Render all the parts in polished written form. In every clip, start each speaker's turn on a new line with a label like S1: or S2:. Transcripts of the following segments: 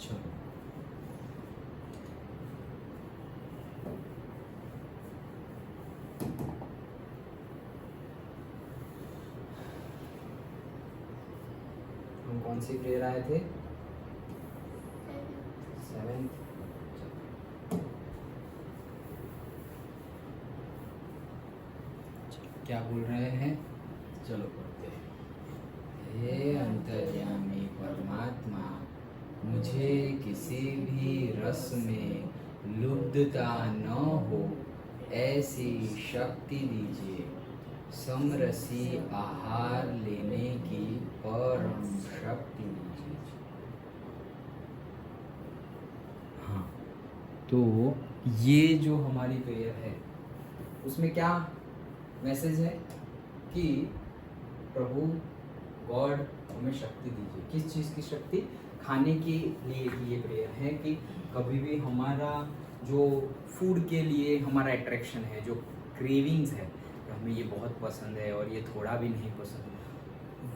S1: चलो हम कौन सी प्रेयर आए थे? 7th। क्या बोल रहे हैं? चलो पढ़ते हैं। हे अंतर्यामी परमात्मा, मुझे किसी भी रस में लुब्धता न हो ऐसी शक्ति दीजिए। समरसी आहार लेने की परम शक्ति दीजिए। हाँ, तो ये जो हमारी प्रेयर है उसमें क्या मैसेज है कि प्रभु गॉड हमें शक्ति दीजिए। किस चीज़ की शक्ति? खाने के लिए ये प्रेयर है कि कभी भी हमारा जो फूड के लिए हमारा अट्रैक्शन है, जो क्रेविंग्स है, हमें ये बहुत पसंद है और ये थोड़ा भी नहीं पसंद,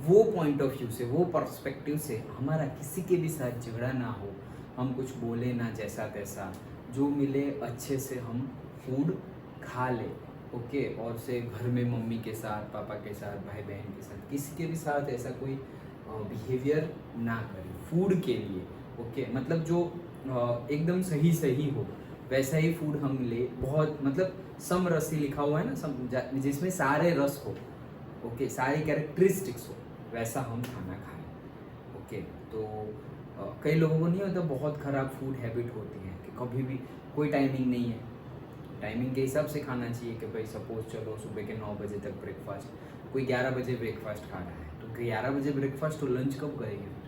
S1: वो पॉइंट ऑफ व्यू से, वो पर्सपेक्टिव से हमारा किसी के भी साथ झगड़ा ना हो, हम कुछ बोले ना जैसा तैसा, जो मिले अच्छे से हम फूड खा ले। ओके, और से घर में मम्मी के साथ, पापा के साथ, भाई बहन के साथ, किसी के भी साथ ऐसा कोई बिहेवियर ना करें फूड के लिए। ओके, मतलब जो एकदम सही सही हो वैसा ही फूड हम ले। बहुत मतलब सम रसी लिखा हुआ है ना, जिसमें सारे रस हो, ओके, सारी कैरेक्टरिस्टिक्स हो, वैसा हम खाना खाएं। ओके, तो कई लोगों को नहीं होता, बहुत ख़राब फूड हैबिट होती है कि कभी भी कोई टाइमिंग नहीं है, टाइमिंग के हिसाब से खाना चाहिए कि भाई सपोज चलो सुबह के 9 बजे तक ब्रेकफास्ट, कोई 11 बजे ब्रेकफास्ट खा रहा है, तो 11 बजे ब्रेकफास्ट, तो लंच कब करेंगे फिर?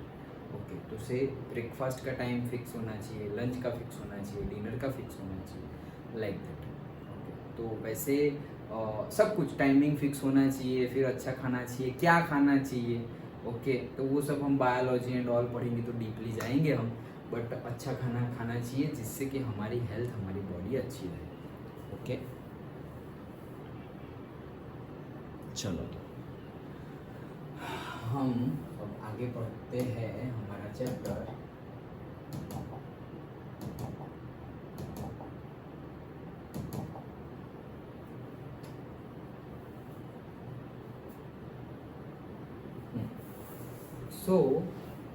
S1: ओके, तो से ब्रेकफास्ट का टाइम फिक्स होना चाहिए, लंच का फिक्स होना चाहिए, डिनर का फिक्स होना चाहिए, लाइक दैट। ओके, तो वैसे सब कुछ टाइमिंग फिक्स होना चाहिए, फिर अच्छा खाना चाहिए, क्या खाना चाहिए। ओके, तो वो सब हम बायोलॉजी एंड ऑल पढ़ेंगे तो डीपली जाएंगे हम, बट अच्छा खाना खाना चाहिए जिससे कि हमारी हेल्थ, हमारी बॉडी अच्छी रहे। ओके, चलो हम अब आगे पढ़ते हैं हमारा चैप्टर।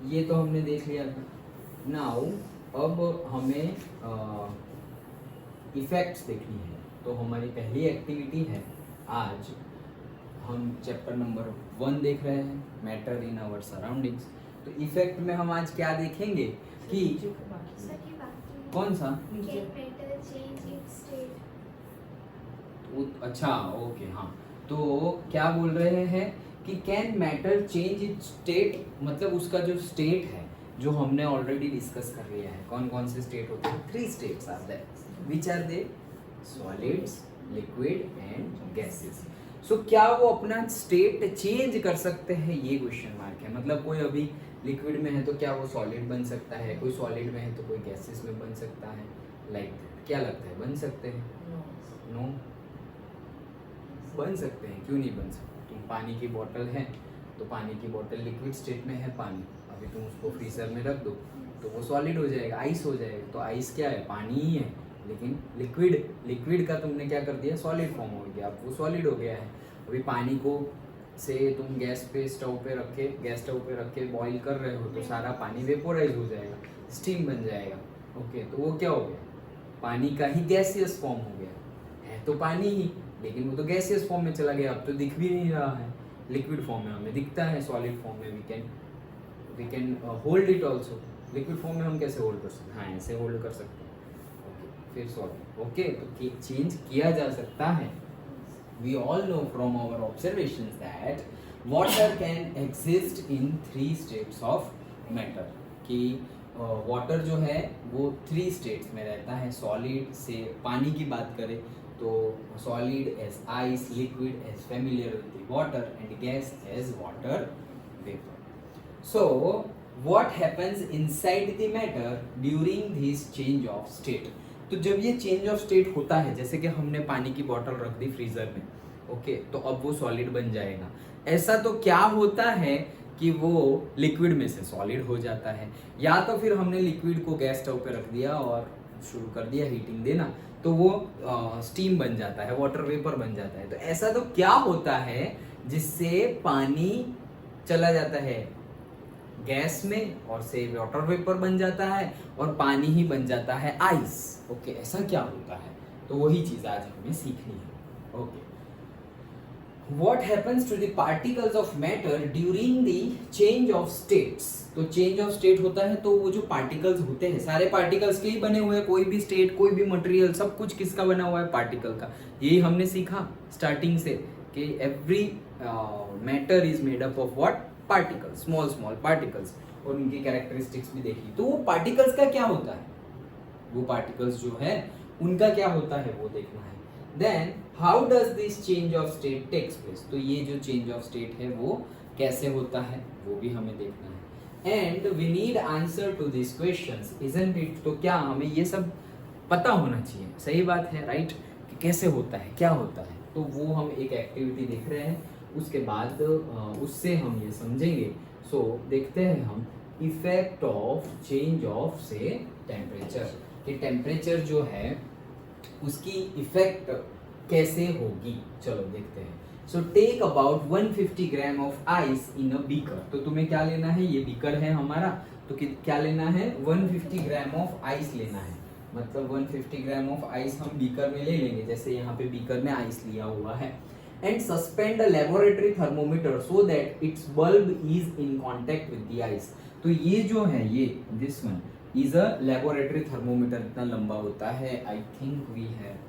S1: ये तो हमने देख लिया था। नाउ अब हमें इफेक्ट्स देखनी है। तो हमारी पहली एक्टिविटी है, आज हम चैप्टर नंबर 1 देख रहे हैं, मैटर इन आवर सराउंडिंग्स। तो इफेक्ट में हम आज क्या देखेंगे कि कौन सा? अच्छा, ओके, हाँ, तो क्या बोल रहे हैं कि can matter change it's state, मतलब उसका जो स्टेट है जो हमने ऑलरेडी डिस्कस कर लिया है। कौन कौन से स्टेट होते हैं? 3 states are there, which are they? Solids, liquid and gases. So क्या वो अपना स्टेट चेंज कर सकते हैं? ये क्वेश्चन मार्क है। मतलब कोई अभी लिक्विड में है तो क्या वो सॉलिड बन सकता है? कोई सॉलिड में है तो कोई गैसेस में बन सकता है? लाइक क्या लगता है, बन सकते हैं? नो, बन सकते हैं, क्यों नहीं बन सकते? तुम पानी की बोतल है तो पानी की बोतल लिक्विड स्टेट में है पानी, अभी तुम उसको फ्रीजर में रख दो तो वो सॉलिड हो जाएगा, आइस हो जाएगा। तो आइस क्या है? पानी ही है, लेकिन लिक्विड का तुमने क्या कर दिया? सॉलिड फॉर्म हो गया, अब वो सॉलिड हो गया है। अभी पानी को से तुम गैस स्टव पे रख के बॉईल कर रहे हो तो सारा पानी वेपोराइज हो जाएगा, स्टीम बन जाएगा। ओके, तो वो क्या हो गया? पानी का ही गैसियस फॉर्म हो गया है, तो पानी ही, लेकिन वो तो गैसियस फॉर्म में चला गया, अब तो दिख भी नहीं रहा है। लिक्विड फॉर्म में हमें दिखता है, सॉलिड फॉर्म में we can hold it also. Liquid form में हम कैसे होल्ड कर सकते हैं? हाँ, ऐसे होल्ड कर सकते हैं। ओके, फिर सॉलिड। ओके, तो चेंज किया जा सकता है। We all know from our observations that water can exist in 3 states of matter, कि वाटर जो है वो 3 स्टेट्स में रहता है। सॉलिड से पानी की बात करें तो solid as ice, liquid as familiar with water and gas as water vapour. So what happens inside the matter during this change of state? तो जब ये चेंज ऑफ स्टेट होता है, जैसे कि हमने पानी की बोतल रख दी फ्रीजर में, ओके, तो अब वो सॉलिड बन जाएगा। ऐसा तो क्या होता है कि वो लिक्विड में से सॉलिड हो जाता है, या तो फिर हमने लिक्विड को गैस स्टोव पे रख दिया और शुरू कर दिया हीटिंग देना, तो वो स्टीम बन जाता है, वाटर वेपर बन जाता है। तो ऐसा तो क्या होता है जिससे पानी चला जाता है गैस में और से वाटर वेपर बन जाता है और पानी ही बन जाता है आइस। ओके, ऐसा क्या होता है? तो वही चीज आज हमें सीखनी है। Okay, What happens to the particles of matter during the change of states? तो चेंज ऑफ स्टेट होता है, तो वो जो पार्टिकल्स होते हैं सारे पार्टिकल्स के ही बने हुए हैं, कोई भी स्टेट कोई भी मटेरियल सब कुछ किसका बना हुआ है? पार्टिकल का। यही हमने सीखा स्टार्टिंग से कि every matter is made up of what? Particles, small small particles, और उनकी कैरेक्टरिस्टिक्स भी देखी। तो वो पार्टिकल्स का क्या होता है? वो पार्टिकल्स जो है उनका क्या होता है वो देखना है। Then how does this change of state takes place? तो ये जो चेंज ऑफ स्टेट है वो कैसे होता है वो भी हमें देखना है। And we need answer to this questions, isn't it? तो क्या हमें ये सब पता होना चाहिए? सही बात है, राइट? कि कैसे होता है, क्या होता है। तो वो हम एक एक्टिविटी देख रहे हैं, उसके बाद उससे हम ये समझेंगे। सो देखते हैं हम इफेक्ट ऑफ चेंज ऑफ से टेम्परेचर, कि टेम्परेचर जो है उसकी इफेक्ट कैसे होगी। चलो देखते हैं। So take about 150 gram of ice in a beaker. तो तुम्हें क्या लेना है? ये बीकर है हमारा, तो क्या लेना है? 150 ग्राम ऑफ आइस लेना है। मतलब 150 ग्राम ऑफ आइस हम बीकर में ले लेंगे, जैसे यहाँ पे बीकर में आइस लिया हुआ है। And suspend a laboratory thermometer so that its bulb is in contact with the ice. तो ये जो है, ये this one is a laboratory thermometer. इतना लंबा होता है, I think we have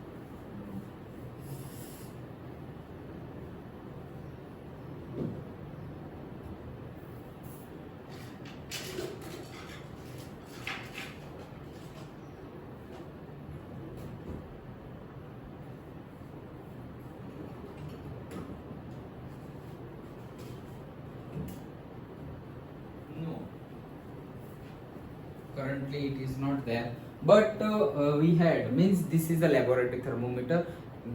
S1: currently it is not there, but we had, means this is a laboratory thermometer,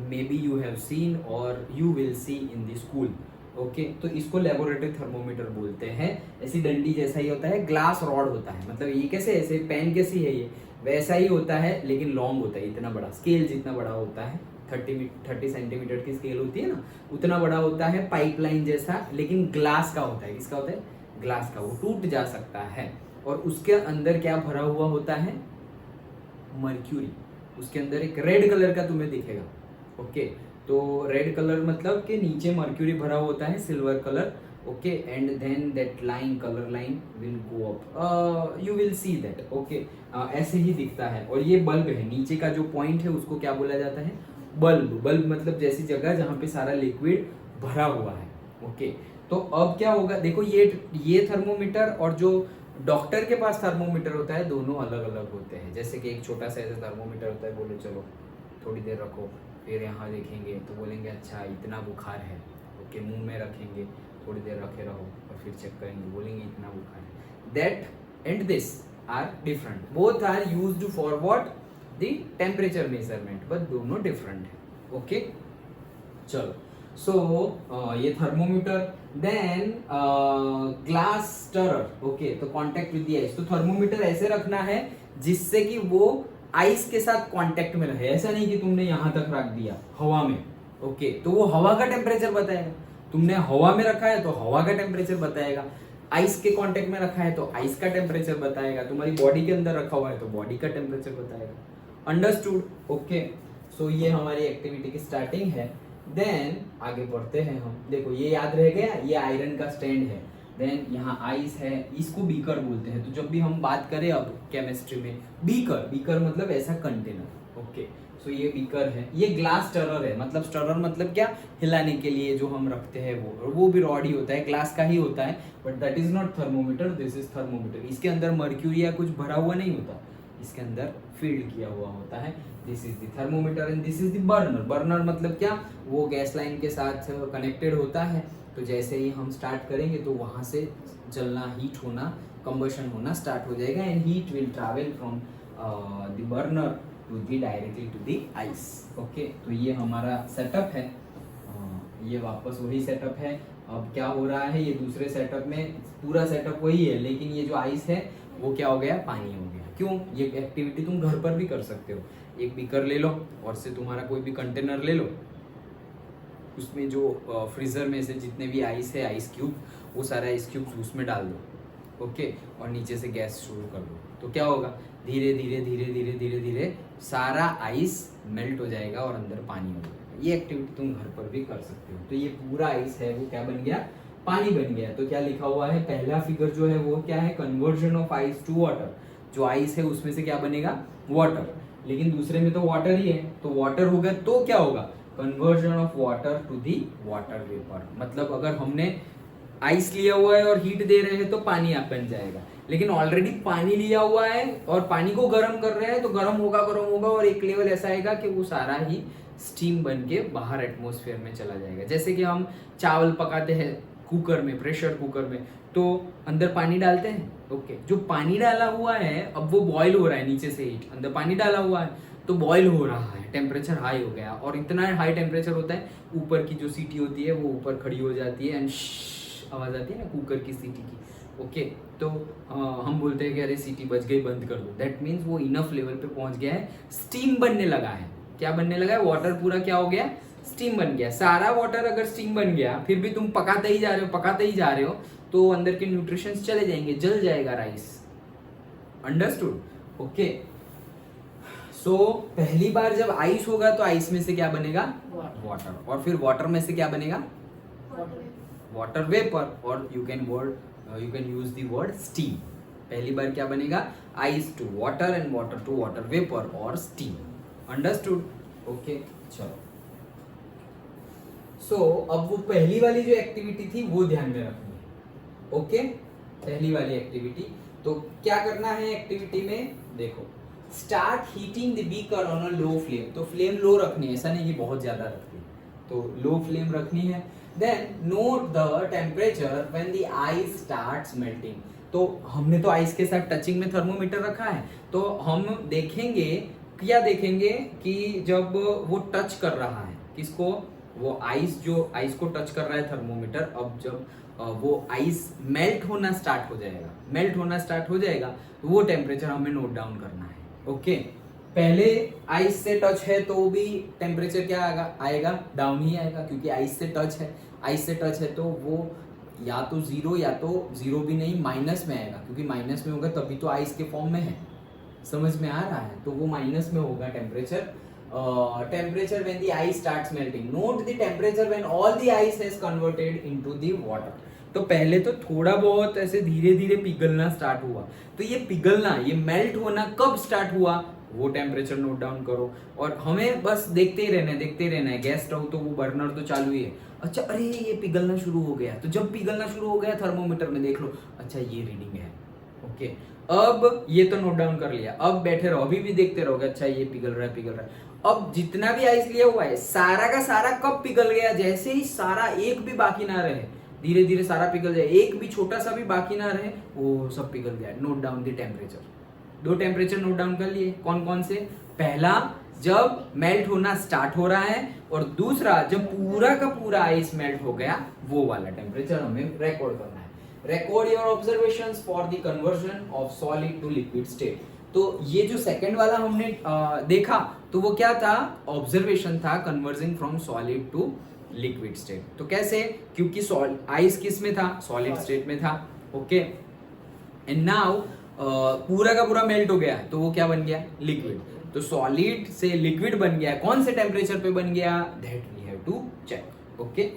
S1: maybe you have seen or you will see in the school. Okay, तो इसको laboratory thermometer बोलते हैं। ऐसी डंडी जैसा ही होता है, glass rod होता है, मतलब ये कैसे, ऐसे पेन कैसी है, ये वैसा ही होता है लेकिन लॉन्ग होता है, इतना बड़ा, स्केल जितना बड़ा होता है, 30 सेंटीमीटर की स्केल होती है ना, उतना बड़ा होता है, पाइपलाइन जैसा, लेकिन ग्लास का होता है। किसका होता है? ग्लास का। वो टूट जा सकता है और उसके अंदर क्या भरा हुआ होता है? मर्क्यूरी। उसके अंदर एक रेड कलर का तुम्हें दिखेगा। ओके, तो रेड कलर मतलब कि नीचे मर्क्यूरी भरा होता है, silver colour. Okay, and then that line, colour line will go up, you will see that. Okay, ऐसे ही दिखता है। और ये बल्ब है, नीचे का जो पॉइंट है उसको क्या बोला जाता है? बल्ब। बल्ब मतलब जैसी जगह जहाँ पे सारा लिक्विड भरा हुआ है। ओके, तो अब क्या होगा, देखो ये थर्मोमीटर और जो डॉक्टर के पास थर्मोमीटर होता है, दोनों अलग अलग होते हैं। जैसे कि एक छोटा सा ऐसा थर्मोमीटर होता है, बोले चलो थोड़ी देर रखो, फिर यहाँ देखेंगे तो बोलेंगे अच्छा इतना बुखार है। ओके, मुंह में रखेंगे, थोड़ी देर रखे रहो और फिर चेक करेंगे, बोलेंगे इतना बुखार है। That and this are different, both are used for what? The temperature measurement, but दोनों डिफरेंट है। ओके, चलो। सो ये thermometer, then glass stirrer. Okay, तो कांटेक्ट विद द आइस। तो थर्मोमीटर ऐसे रखना है जिससे कि वो आइस के साथ कांटेक्ट में रहे। ऐसा नहीं कि तुमने यहां तक रख दिया हवा में। ओके, तो वो हवा का टेम्परेचर बताएगा। तुमने हवा में रखा है तो हवा का टेम्परेचर बताएगा, आइस के कांटेक्ट में रखा है तो आइस का टेम्परेचर बताएगा, तुम्हारी बॉडी के अंदर रखा हुआ है तो बॉडी का टेम्परेचर बताएगा। अंडरस्टूड? ओके, सो ये हमारी एक्टिविटी की स्टार्टिंग है। देन आगे बढ़ते हैं हम। देखो ये याद रह गया, ये आयरन का स्टैंड है। देन यहाँ आइस है, इसको बीकर बोलते हैं। तो जब भी हम बात करें अब केमिस्ट्री में, बीकर, बीकर मतलब ऐसा कंटेनर। ओके, सो ये बीकर है। ये ग्लास स्टरर है, मतलब स्टरर मतलब क्या? हिलाने के लिए जो हम रखते हैं वो भी रॉड ही होता है, ग्लास का ही होता है, but that is not thermometer, this is thermometer. इसके अंदर मर्क्यूरी या कुछ भरा हुआ नहीं होता, इसके अंदर फील्ड किया हुआ होता है। This is the thermometer and this is the burner. Burner मतलब क्या? वो गैस लाइन के साथ कनेक्टेड होता है। तो जैसे ही हम स्टार्ट करेंगे तो वहां से जलना, हीट होना, कंबशन होना स्टार्ट हो जाएगा, and heat will travel from the burner to the directly to the ice. Okay, तो ये हमारा सेटअप है। ये वापस वही सेटअप है। अब क्या हो रहा है, ये दूसरे सेटअप में पूरा सेटअप वही है, लेकिन ये जो आइस है वो क्या हो गया, पानी हो गया। क्यों? ये एक्टिविटी तुम घर पर भी कर सकते हो। एक बीकर ले लो और से तुम्हारा कोई भी कंटेनर ले लो, उसमें जो फ्रीजर में से जितने भी आइस है, आइस क्यूब, वो सारे आइस क्यूब्स उसमें डाल दो, ओके, और नीचे से गैस शुरू कर दो। तो क्या होगा, धीरे धीरे धीरे धीरे धीरे धीरे सारा आइस मेल्ट हो जाएगा और अंदर पानी हो जाएगा। ये एक्टिविटी तुम घर पर भी कर सकते हो। तो ये पूरा आइस है वो क्या बन गया, पानी बन गया। तो क्या लिखा हुआ है, पहला फिगर जो है वो क्या है, conversion of ice to water. जो आइस है उसमें से क्या बनेगा, वाटर, लेकिन दूसरे में तो वाटर ही है, तो वाटर होगा तो क्या होगा, conversion of water to the water vapour. मतलब अगर हमने आइस लिया हुआ है और हीट दे रहे हैं तो पानी आप बन जाएगा, लेकिन ऑलरेडी पानी लिया हुआ है और पानी को गर्म कर रहे हैं तो गर्म होगा और एक लेवल ऐसा आएगा कि वो सारा ही स्टीम बन के बाहर एटमॉस्फेयर में चला जाएगा। जैसे कि हम चावल पकाते हैं कुकर में, प्रेशर कुकर में, तो अंदर पानी डालते हैं, ओके, जो पानी डाला हुआ है अब वो बॉईल हो रहा है, नीचे से हीट, अंदर पानी डाला हुआ है तो बॉईल हो रहा है, टेम्परेचर हाई हो गया, और इतना हाई टेम्परेचर होता है ऊपर की जो सीटी होती है वो ऊपर खड़ी हो जाती है एंड आवाज आती है ना कुकर की सीटी की, ओके, तो हम बोलते हैं कि अरे सीटी बज गई, बंद कर दो। दैट मीन्स वो इनफ लेवल पे पहुंच गया है, स्टीम बनने लगा है। क्या बनने लगा है, वाटर पूरा क्या हो गया, स्टीम बन गया। सारा वाटर अगर स्टीम बन गया, फिर भी तुम पकाते ही जा रहे हो तो अंदर के न्यूट्रिशंस चले जाएंगे, जल जाएगा राइस। अंडरस्टूड? ओके, सो पहली बार जब आइस होगा तो आइस में से क्या बनेगा, वाटर, और फिर वाटर में से क्या बनेगा, वाटर वेपर, और you can use the word steam. पहली बार क्या बनेगा, ice to water and water to water vapour और स्टीम। अंडरस्टूड? ओके, चलो। सो अब वो पहली वाली जो एक्टिविटी थी वो ध्यान में रखनी है, ओके, पहली वाली एक्टिविटी। तो क्या करना है एक्टिविटी में, देखो, start heating the beaker on a low flame. तो फ्लेम लो रखनी है, ऐसा नहीं कि बहुत ज्यादा रखनी है, तो लो फ्लेम रखनी है। Then note the temperature when the ice starts melting. तो हमने तो आइस के साथ टचिंग में थर्मोमीटर रखा है, तो हम देखेंगे, क्या देखेंगे कि जब वो टच कर रहा है किसको, वो आइस, जो आइस को टच कर रहा है थर्मोमीटर, अब जब वो आइस मेल्ट होना स्टार्ट हो जाएगा तो वो टेम्परेचर हमें नोट डाउन करना है, ओके। पहले आइस से टच है तो भी टेम्परेचर क्या आएगा, डाउन ही आएगा, क्योंकि आइस से टच है तो वो या तो जीरो भी नहीं, माइनस में आएगा, क्योंकि माइनस में होगा तभी तो आइस के फॉर्म में है। समझ में आ रहा है? तो वो माइनस में होगा temperature. Temperature when the ice starts melting, note the temperature when all the ice has converted into the water. तो पहले तो थोड़ा बहुत ऐसे धीरे धीरे पिघलना स्टार्ट हुआ, तो ये पिघलना, ये मेल्ट होना कब स्टार्ट हुआ, वो टेम्परेचर नोट डाउन करो। और हमें बस देखते ही रहना है। गैस स्टोव तो वो बर्नर तो चालू ही है, अच्छा अरे ये पिघलना शुरू हो गया, तो जब पिघलना शुरू हो गया थर्मोमीटर में देख लो, अच्छा ये रीडिंग है, ओके। अब ये तो नोट डाउन कर लिया, अब बैठे रहो, अभी भी देखते रहोगे, अच्छा ये पिघल रहा है। अब जितना भी आइस लिया हुआ है सारा का सारा कब पिघल गया, जैसे ही सारा एक भी बाकी ना रहे, धीरे धीरे सारा पिघल जाए, एक भी छोटा सा भी बाकी ना रहे, वो सब पिघल गया। Note down the temperature. 2 temperature note down कर लिए, कौन कौन से, पहला जब मेल्ट होना स्टार्ट हो रहा है, और दूसरा जब पूरा का पूरा आइस मेल्ट हो गया, वो वाला टेम्परेचर हमें रिकॉर्ड करना है। Record your observations for the conversion of solid to liquid state. तो ये जो सेकंड वाला हमने देखा, तो वो क्या था, ऑब्जर्वेशन था, converting from solid to liquid state. तो कैसे, क्योंकि आइस किस में था, सॉलिड स्टेट में था, ओके। एंड नाउ पूरा का पूरा मेल्ट हो गया, तो वो क्या बन गया, लिक्विड। तो सॉलिड से लिक्विड बन गया, कौन से टेम्परेचर पे बन गया, that we have to check, okay.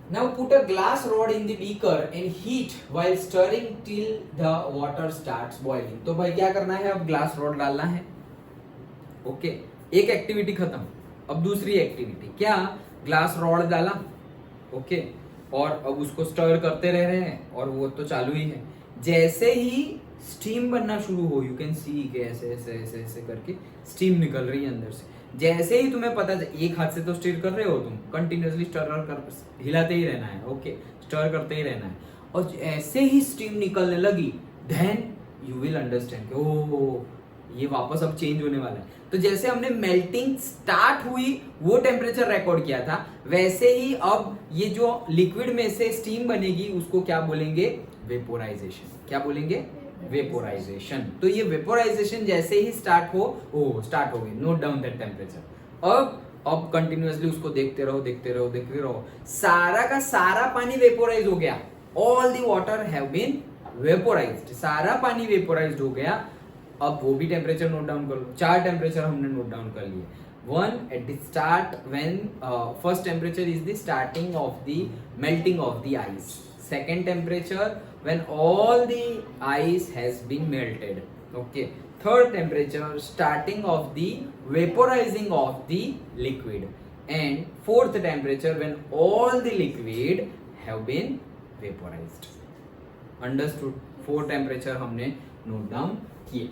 S1: Now put a glass rod in the beaker and heat while stirring till the water starts boiling. तो भाई क्या करना है, अब ग्लास रॉड डालना है, ओके। एक एक्टिविटी खत्म, अब दूसरी एक्टिविटी क्या, ग्लास रॉड डाला, ओके, और अब उसको स्टर करते रह रहे हैं, और वो तो चालू ही है। जैसे ही स्टीम बनना शुरू हो, यू कैन सी के ऐसे ऐसे ऐसे ऐसे करके स्टीम निकल रही है अंदर से। जैसे ही तुम्हें पता, एक हाथ से तो स्टर कर रहे हो तुम, कंटिन्यूअसली हिलाते ही रहना है, ओके, स्टर करते ही रहना है, और ऐसे ही स्टीम निकलने लगी, देन यू विल अंडरस्टैंड, ओह ये वापस अब चेंज होने वाला है। तो जैसे हमने मेल्टिंग स्टार्ट हुई वो टेम्परेचर रिकॉर्ड किया था, वैसे ही अब ये जो लिक्विड में से स्टीम बनेगी उसको क्या बोलेंगे? वेपोराइजेशन। क्या बोलेंगे? वेपोराइजेशन। तो ये वेपोराइजेशन जैसे ही स्टार्ट हो गई। Note down that temperature. अब कंटिन्यूअसली उसको देखते रहो। सारा का सारा पानी वेपोराइज हो गया। All the water have been vaporised. सारा पानी वेपोराइज्ड हो गया। अब वो भी टेम्परेचर नोट डाउन कर लो। 4 टेम्परेचर हमने नोट डाउन कर लिए। One at the start when first temperature is the starting of the melting of the ice. Second temperature when all the ice has been melted. Okay. Third temperature starting of the vaporizing of the liquid. And fourth temperature when all the liquid have been vaporized. Understood? 4 temperature हमने note down किए.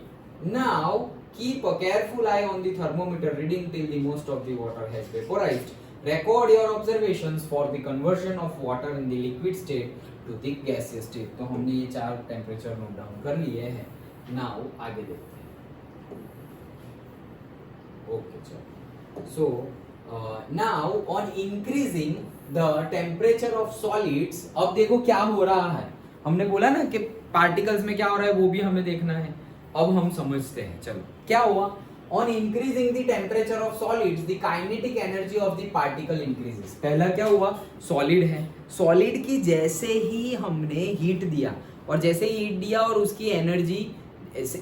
S1: Now keep a careful eye on the thermometer reading till the most of the water has vaporized. Record your observations for the conversion of water in the liquid state to the gaseous state. तो हमने ये 4 temperature note down कर लिए हैं। Now आगे देखते हैं। Okay चलो। So now on increasing the temperature of solids, अब देखो क्या हो रहा है। हमने बोला ना कि पार्टिकल्स में क्या हो रहा है वो भी हमें देखना है। अब हम समझते हैं। चलो क्या हुआ? On increasing the temperature of solids, the kinetic energy of the particle increases. पहला क्या हुआ? सॉलिड है। सॉलिड की जैसे ही हमने हीट दिया और जैसे ही हीट दिया और उसकी एनर्जी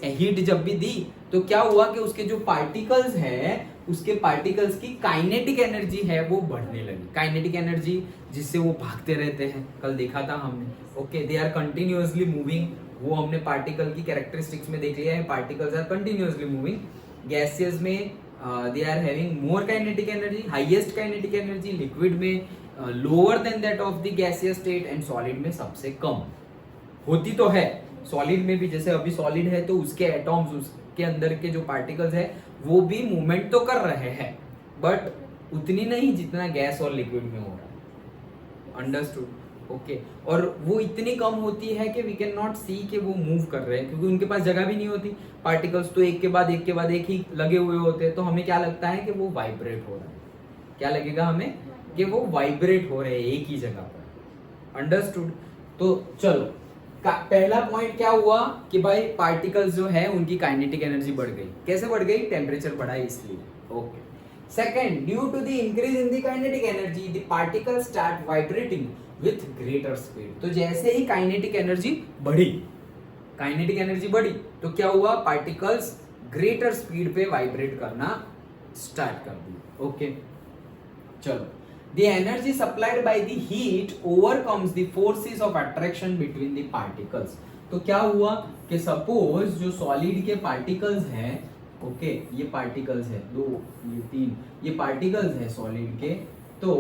S1: हीट जब भी दी तो क्या हुआ कि उसके जो पार्टिकल्स है उसके पार्टिकल्स की काइनेटिक एनर्जी है वो बढ़ने लगी। काइनेटिक एनर्जी जिससे वो भागते रहते हैं, कल देखा था हमने। Okay, they are continuously moving. वो हमने पार्टिकल की कैरेक्टरिस्टिक्स में देख लिया है। Particles are continuously moving. Gaseous में they are having more kinetic energy, highest kinetic energy. Liquid में lower than that of the gaseous state and solid में सबसे कम होती तो है। सॉलिड में भी जैसे अभी सॉलिड है तो उसके एटॉम्स, उसके अंदर के जो पार्टिकल्स है वो भी मूवमेंट तो कर रहे हैं बट उतनी नहीं जितना गैस और लिक्विड में हो रहा है। अंडरस्टूड? ओके। और वो इतनी कम होती है कि वी कैन नॉट सी कि वो मूव कर रहे हैं क्योंकि उनके पास जगह भी नहीं होती। पार्टिकल्स तो एक के बाद एक ही लगे हुए होते हैं, तो हमें क्या लगता है कि वो वाइब्रेट हो रहा है। क्या लगेगा हमें? कि वो वाइब्रेट हो रहे हैं एक ही जगह पर। अंडरस्टूड? तो चलो, पहला पॉइंट क्या हुआ कि भाई पार्टिकल्स जो है उनकी काइनेटिक एनर्जी बढ़ गई। कैसे बढ़ गई? टेम्परेचर बढ़ा इसलिए। Okay. Second, due to the increase in the kinetic energy the particles start vibrating with greater speed. तो जैसे ही काइनेटिक एनर्जी बढ़ी तो क्या हुआ? पार्टिकल्स ग्रेटर स्पीड पे वाइब्रेट करना स्टार्ट कर दी। ओके चलो। The energy supplied by the heat overcomes the forces of attraction between the particles. तो क्या हुआ कि सपोज जो सॉलिड के पार्टिकल्स हैं, ओके, ये पार्टिकल्स है 2, ये 3, ये पार्टिकल्स है सॉलिड के। तो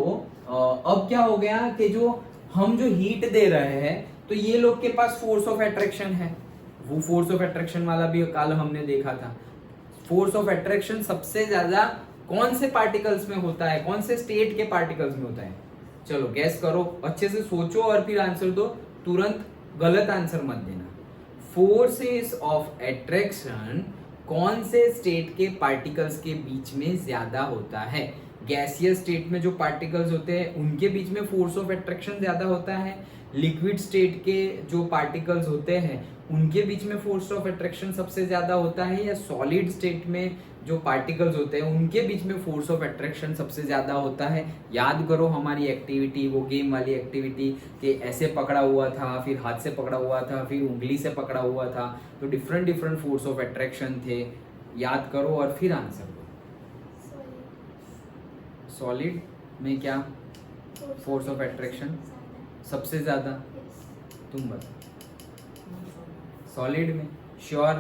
S1: अब क्या हो गया कि जो हम जो हीट दे रहे हैं तो ये लोग के पास फोर्स ऑफ अट्रैक्शन है। वो फोर्स ऑफ अट्रैक्शन वाला भी कल हमने देखा था। फोर्स ऑफ अट्रैक्शन सबसे ज्यादा कौन से पार्टिकल्स में होता है? कौन से स्टेट के पार्टिकल्स में होता है? चलो गैस करो, अच्छे से सोचो और फिर आंसर दो। तुरंत गलत आंसर मत देना। फोर्सेस ऑफ अट्रैक्शन कौन से स्टेट के पार्टिकल्स के बीच में ज्यादा होता है? गैसियस स्टेट में जो पार्टिकल्स होते हैं उनके बीच में फोर्स ऑफ अट्रैक्शन ज्यादा होता है। लिक्विड स्टेट के जो पार्टिकल्स होते हैं उनके बीच में फोर्स ऑफ अट्रैक्शन सबसे ज्यादा होता है, या सॉलिड स्टेट में जो पार्टिकल्स होते हैं उनके बीच में फोर्स ऑफ अट्रैक्शन सबसे ज्यादा होता है? याद करो हमारी एक्टिविटी, वो गेम वाली एक्टिविटी कि ऐसे पकड़ा हुआ था, फिर हाथ से पकड़ा हुआ था, फिर उंगली से पकड़ा हुआ था, तो डिफरेंट फोर्स ऑफ अट्रैक्शन थे। याद करो और फिर आंसर दो। सॉलिड में क्या फोर्स ऑफ अट्रैक्शन सबसे ज्यादा? तुम बताओ। सॉलिड में श्योर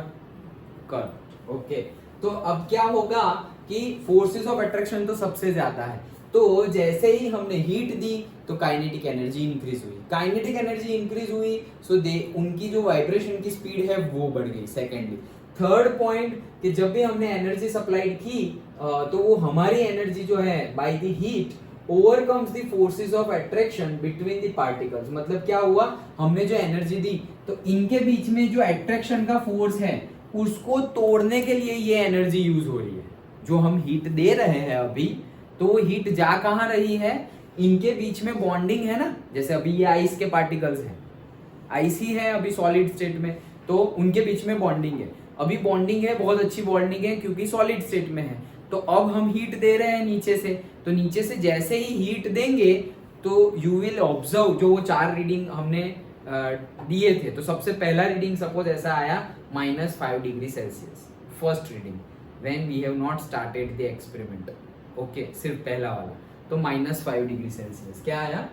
S1: कर। ओके, तो अब क्या होगा कि फोर्सेस ऑफ अट्रैक्शन तो सबसे ज्यादा है, तो जैसे ही हमने हीट दी तो काइनेटिक एनर्जी इंक्रीज हुई। काइनेटिक एनर्जी इंक्रीज हुई सो उनकी जो वाइब्रेशन की स्पीड है वो बढ़ गई। सेकेंडली, थर्ड पॉइंट कि जब भी हमने एनर्जी सप्लाइड की तो वो हमारी एनर्जी जो है by the heat overcomes the forces of attraction between the particles. मतलब क्या हुआ, हमने जो एनर्जी दी तो इनके बीच में जो अट्रैक्शन का फोर्स है उसको तोड़ने के लिए ये एनर्जी यूज हो रही है। जो हम हीट दे रहे हैं अभी, तो वो हीट जा कहाँ रही है, इनके बीच में बॉन्डिंग है ना, जैसे अभी ये आइस के पार्टिकल्स हैं, आइस ही है अभी सॉलिड स्टेट में, तो उनके बीच में बॉन्डिंग है, अभी बॉन्डिंग है, बहुत अच्छी बॉन्डिंग है क्योंकि सॉलिड स्टेट में है। तो अब हम हीट दे रहे हैं नीचे से, तो नीचे से जैसे ही हीट देंगे तो यू विल ऑब्जर्व, जो वो 4 रीडिंग हमने दिए थे, तो सबसे पहला रीडिंग सपोज ऐसा आया -5 degree Celsius, first reading when we have not started the experiment, okay, सिर्फ पहला वाला, तो -5 डिग्री सेल्सियस क्या आया,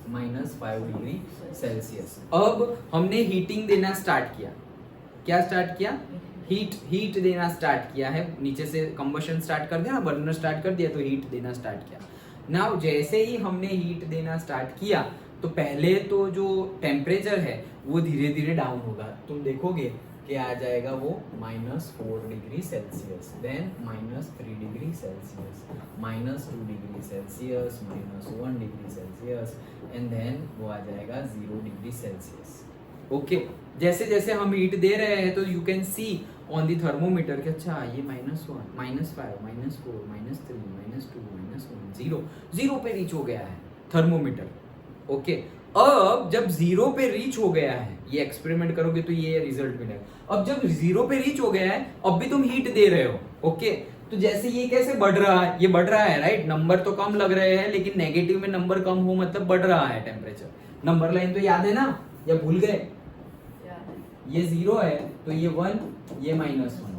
S1: -5 डिग्री सेल्सियस। अब हमने हीटिंग देना स्टार्ट किया, क्या स्टार्ट किया, हीट देना स्टार्ट किया है, नीचे से कंबशन स्टार्ट कर दिया ना, बर्नर स्टार्ट कर दिया, तो हीट देना स्टार्ट किया। नाउ जैसे ही हमने हीट देना स्टार्ट किया, तो पहले तो जो टेम्परेचर है वो धीरे धीरे डाउन होगा, तुम देखोगे कि आ जाएगा वो -4 degree Celsius, then -3 degree Celsius, -2 degree Celsius, -1 degree Celsius, and then वो आ जाएगा 0 डिग्री सेल्सियस। ओके, जैसे जैसे हम हीट दे रहे हैं तो you can see on the thermometer कि अच्छा ये -1, -5, -4, -3, -2, -1, 0 पे रीच हो गया है थर्मोमीटर। ओके, अब जब 0 पे रीच हो गया है, ये एक्सपेरिमेंट करोगे तो ये रिजल्ट मिलेगा। अब जब 0 पे रीच हो गया है, अब भी तुम हीट दे रहे हो, ओके, तो जैसे ये कैसे बढ़ रहा है, ये बढ़ रहा है, राइट, नंबर तो कम लग रहे हैं, लेकिन नेगेटिव में नंबर कम हो मतलब बढ़ रहा है टेम्परेचर। नंबर लाइन तो याद है ना, या भूल गए, ये 0 है तो ये 1, ये -1,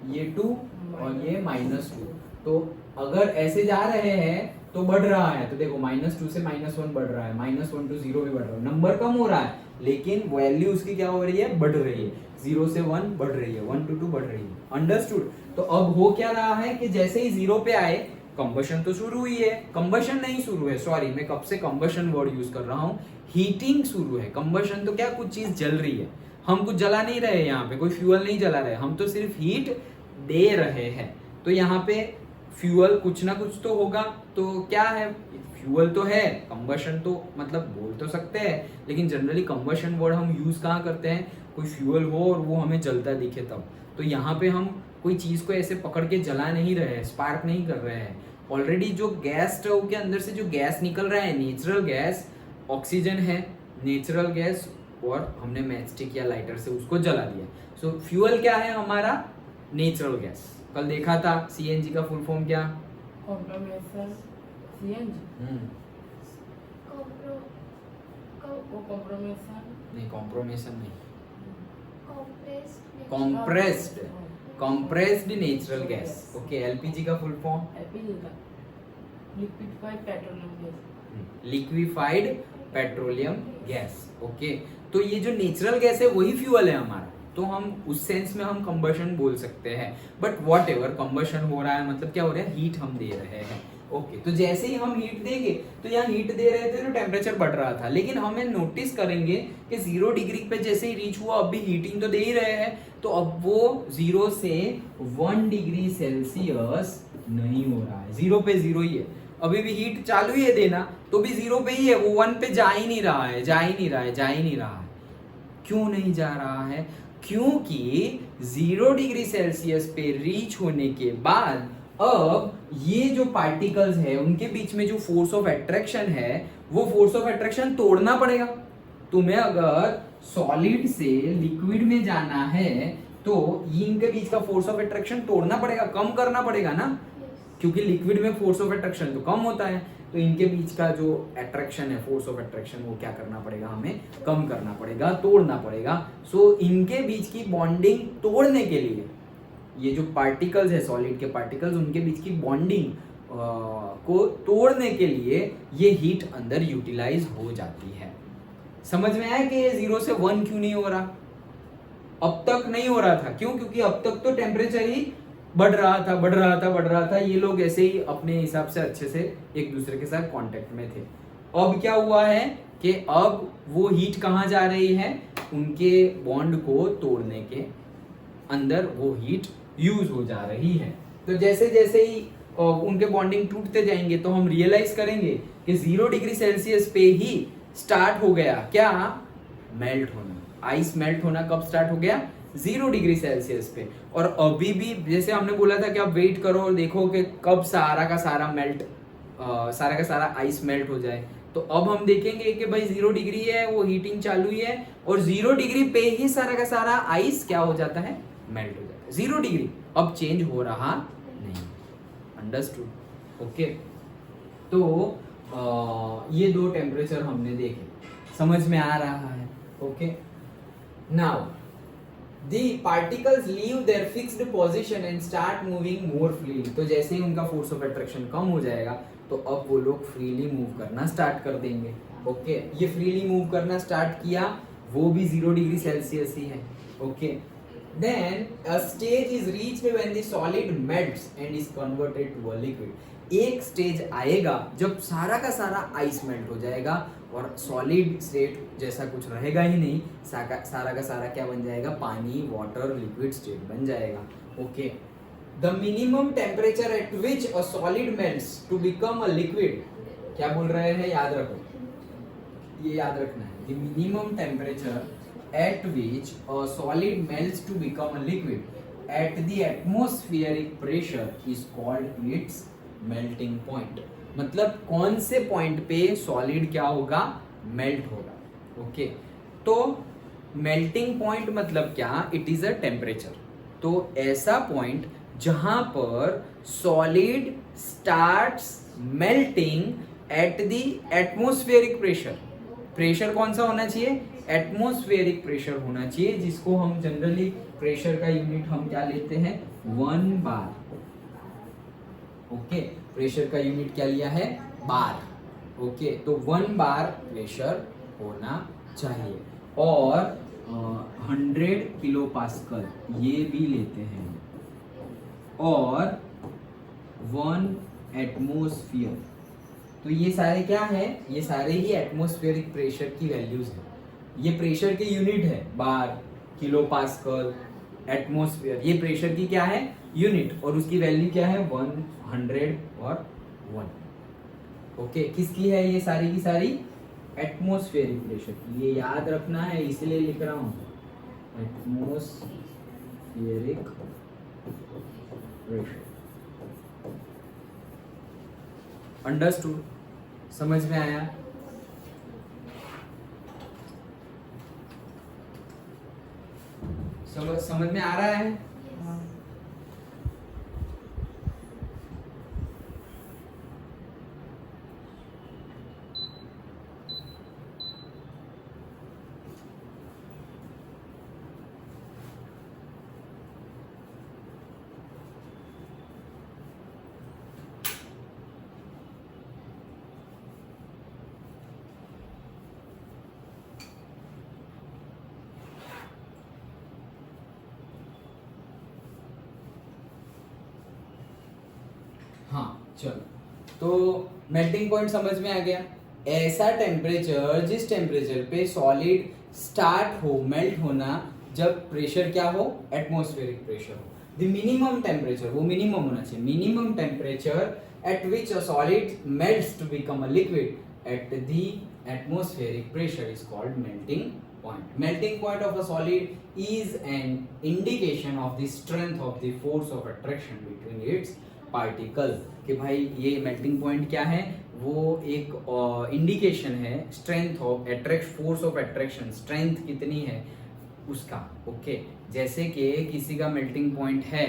S1: ये 2 और ये -2, तो अगर ऐसे जा रहे हैं तो बढ़ रहा है, तो देखो -2 से -1 बढ़ रहा है, -1 to 0 भी बढ़ रहा है, नंबर कम हो रहा है लेकिन वैल्यू उसकी क्या हो रही है, बढ़ रही है, 0 से 1 बढ़ रही है, 1 to 2 बढ़ रही है, अंडरस्टूड। तो अब हो क्या रहा है कि जैसे ही 0 पे आए, कंबशन तो शुरू हुई है, कंबशन नहीं शुरू है, सॉरी मैं कब से कंबशन वर्ड यूज कर रहा हूँ, हीटिंग शुरू है। कंबशन तो क्या, कुछ चीज जल रही है, हम कुछ जला नहीं रहे, यहाँ पे कोई फ्यूअल नहीं जला रहे, हम तो सिर्फ हीट दे रहे हैं। तो यहाँ पे फ्यूअल कुछ ना कुछ तो होगा, तो क्या है, फ्यूअल तो है, कंबशन तो मतलब बोल तो सकते हैं, लेकिन जनरली कंबशन वर्ड हम यूज कहाँ करते हैं, कोई फ्यूअल हो और वो हमें जलता दिखे तब। तो यहाँ पे हम कोई चीज को ऐसे पकड़ के जला नहीं रहे हैं, स्पार्क नहीं कर रहे हैं, ऑलरेडी जो गैस स्टोव के अंदर से जो गैस निकल रहा है, नेचुरल गैस, ऑक्सीजन है, नेचुरल गैस, और हमने मैचस्टिक या लाइटर से उसको जला दिया। सो फ्यूअल क्या है हमारा, नेचुरल गैस। कल देखा था सीएनजी का फुल फॉर्म क्या,
S2: कॉम्प्रोमेशन सीएनजी, कॉम्प्रोमेशन
S1: नहीं, कॉम्प्रोमेशन नहीं,
S3: compressed
S1: compressed natural gas. Okay, LPG का फुल फॉर्म,
S2: एलपीजी का liquefied petroleum gas,
S1: liquefied petroleum gas. Okay, तो ये जो नेचुरल गैस है वही फ्यूअल है हमारा, तो हम उस सेंस में हम कंबशन बोल सकते हैं, बट वॉट एवर, कंबशन हो रहा है मतलब क्या हो रहा है, हीट हम दे रहे हैं। ओके, तो जैसे ही हम हीट देंगे, तो यहाँ हीट दे रहे थे तो टेम्परेचर बढ़ रहा था, लेकिन हमें नोटिस करेंगे कि 0 डिग्री पे जैसे ही रीच हुआ, अब भी हीटिंग तो दे ही रहे हैं, तो अब वो 0 से 1 डिग्री सेल्सियस नहीं हो रहा है, 0 पे 0 ही है, अभी भी हीट चालू ही है देना, तो भी 0 पे ही है, वो 1 पे जा ही नहीं रहा है, जा ही नहीं रहा है। क्यों नहीं जा रहा है, क्योंकि 0 डिग्री सेल्सियस पे रीच होने के बाद अब ये जो पार्टिकल्स है उनके बीच में जो फोर्स ऑफ अट्रैक्शन है, वो फोर्स ऑफ अट्रैक्शन तोड़ना पड़ेगा। तुम्हें अगर सॉलिड से लिक्विड में जाना है तो इनके बीच का फोर्स ऑफ अट्रैक्शन तोड़ना पड़ेगा, कम करना पड़ेगा ना, क्योंकि लिक्विड में फोर्स ऑफ अट्रैक्शन तो कम होता है, तो इनके बीच का जो अट्रैक्शन है, फोर्स ऑफ अट्रैक्शन, वो क्या करना पड़ेगा, हमें कम करना पड़ेगा, तोड़ना पड़ेगा। सो इनके बीच की बॉन्डिंग तोड़ने के लिए, ये जो पार्टिकल्स है, सॉलिड के पार्टिकल्स, उनके बीच की बॉन्डिंग को तोड़ने के लिए ये हीट अंदर यूटिलाइज हो जाती है। समझ में आया कि ये 0 से 1 क्यों नहीं हो रहा, अब तक नहीं हो रहा था, क्यों, क्योंकि अब तक तो टेम्परेचर ही बढ़ रहा था, ये लोग ऐसे ही अपने हिसाब से अच्छे से एक दूसरे के साथ कांटेक्ट में थे। अब क्या हुआ है कि अब वो हीट कहाँ जा रही है, उनके बॉन्ड को तोड़ने के अंदर वो हीट यूज हो जा रही है। तो जैसे जैसे ही उनके बॉन्डिंग टूटते जाएंगे तो हम रियलाइज करेंगे कि 0 डिग्री सेल्सियस पे ही स्टार्ट हो गया क्या, मेल्ट होना। आइस मेल्ट होना कब स्टार्ट हो गया, 0 डिग्री सेल्सियस पे। और अभी भी जैसे हमने बोला था कि आप वेट करो और देखो कि कब सारा का सारा आइस मेल्ट हो जाए। तो अब हम देखेंगे कि भाई 0 डिग्री है, वो हीटिंग चालू ही है और 0 डिग्री पे ही सारा का सारा आइस क्या हो जाता है, मेल्ट हो जाता है। 0 डिग्री अब चेंज हो रहा नहीं। अंडरस्टूड? ओके। तो ये दो टेम्परेचर हमने देखे, समझ में आ रहा है? Okay. Now the particles leave their fixed position and start moving more freely। तो जैसे ही उनका फोर्स ऑफ अट्रैक्शन कम हो जाएगा तो अब वो लोग फ्रीली मूव करना स्टार्ट कर देंगे। ओके, ये फ्रीली मूव करना स्टार्ट किया, वो भी 0 डिग्री सेल्सियस ही है। Okay, then a stage is reached when the solid melts and is converted to a liquid. एक स्टेज आएगा जब सारा का सारा आइस मेल्ट हो जाएगा और सॉलिड स्टेट जैसा कुछ रहेगा ही नहीं, सारा का सारा क्या बन जाएगा, पानी, वाटर, लिक्विड स्टेट बन जाएगा। Okay, the minimum temperature at which a solid melts to become a liquid, क्या बोल रहे हैं, याद रखो, ये याद रखना है। The minimum temperature at which a solid melts to become a liquid at the atmospheric pressure is called its melting point. मतलब कौन से पॉइंट पे सॉलिड क्या होगा, मेल्ट होगा। ओके, तो मेल्टिंग पॉइंट मतलब क्या, इट इज अ टेम्परेचर। तो ऐसा पॉइंट जहां पर solid starts melting eight the atmospheric pressure. Pressure कौन सा होना चाहिए, एटमॉस्फेरिक प्रेशर होना चाहिए, जिसको हम जनरली प्रेशर का यूनिट हम क्या लेते हैं, 1 बार। ओके, प्रेशर का यूनिट क्या लिया है, बार। ओके, तो 1 बार प्रेशर होना चाहिए। और 100 किलो पास्कल ये भी लेते हैं। और 1 एटमॉस्फेयर, तो ये सारे क्या है, ये सारे ही एटमॉस्फेरिक प्रेशर की वैल्यूज है। ये प्रेशर के यूनिट है, बार, किलो पास्कल, एटमॉस्फेयर, ये प्रेशर की क्या है, यूनिट, और उसकी वैल्यू क्या है, 100 और 1। ओके, किसकी है ये सारी की सारी, एटमॉस्फेरिक प्रेशर की। ये याद रखना है, इसलिए लिख रहा हूं, एटमॉस्फेरिक प्रेशर। अंडरस्टूड? समझ में आया? समझ में आ रहा है? हाँ, चलो, तो मेल्टिंग पॉइंट समझ में आ गया। ऐसा टेम्परेचर, जिस टेम्परेचर पे सॉलिड स्टार्ट हो मेल्ट होना, जब प्रेशर क्या हो, एटमॉस्फेरिक प्रेशर हो। द मिनिमम टेम्परेचर, वो मिनिमम होना चाहिए, minimum temperature at which a solid melts to become a liquid at the atmospheric pressure is called melting point। Melting point of a solid is an indication of the strength of the force of attraction between its particle। कि भाई ये melting point क्या है, वो एक indication है strength of force of attraction, strength कितनी है उसका। ओके, जैसे कि किसी का मेल्टिंग पॉइंट है,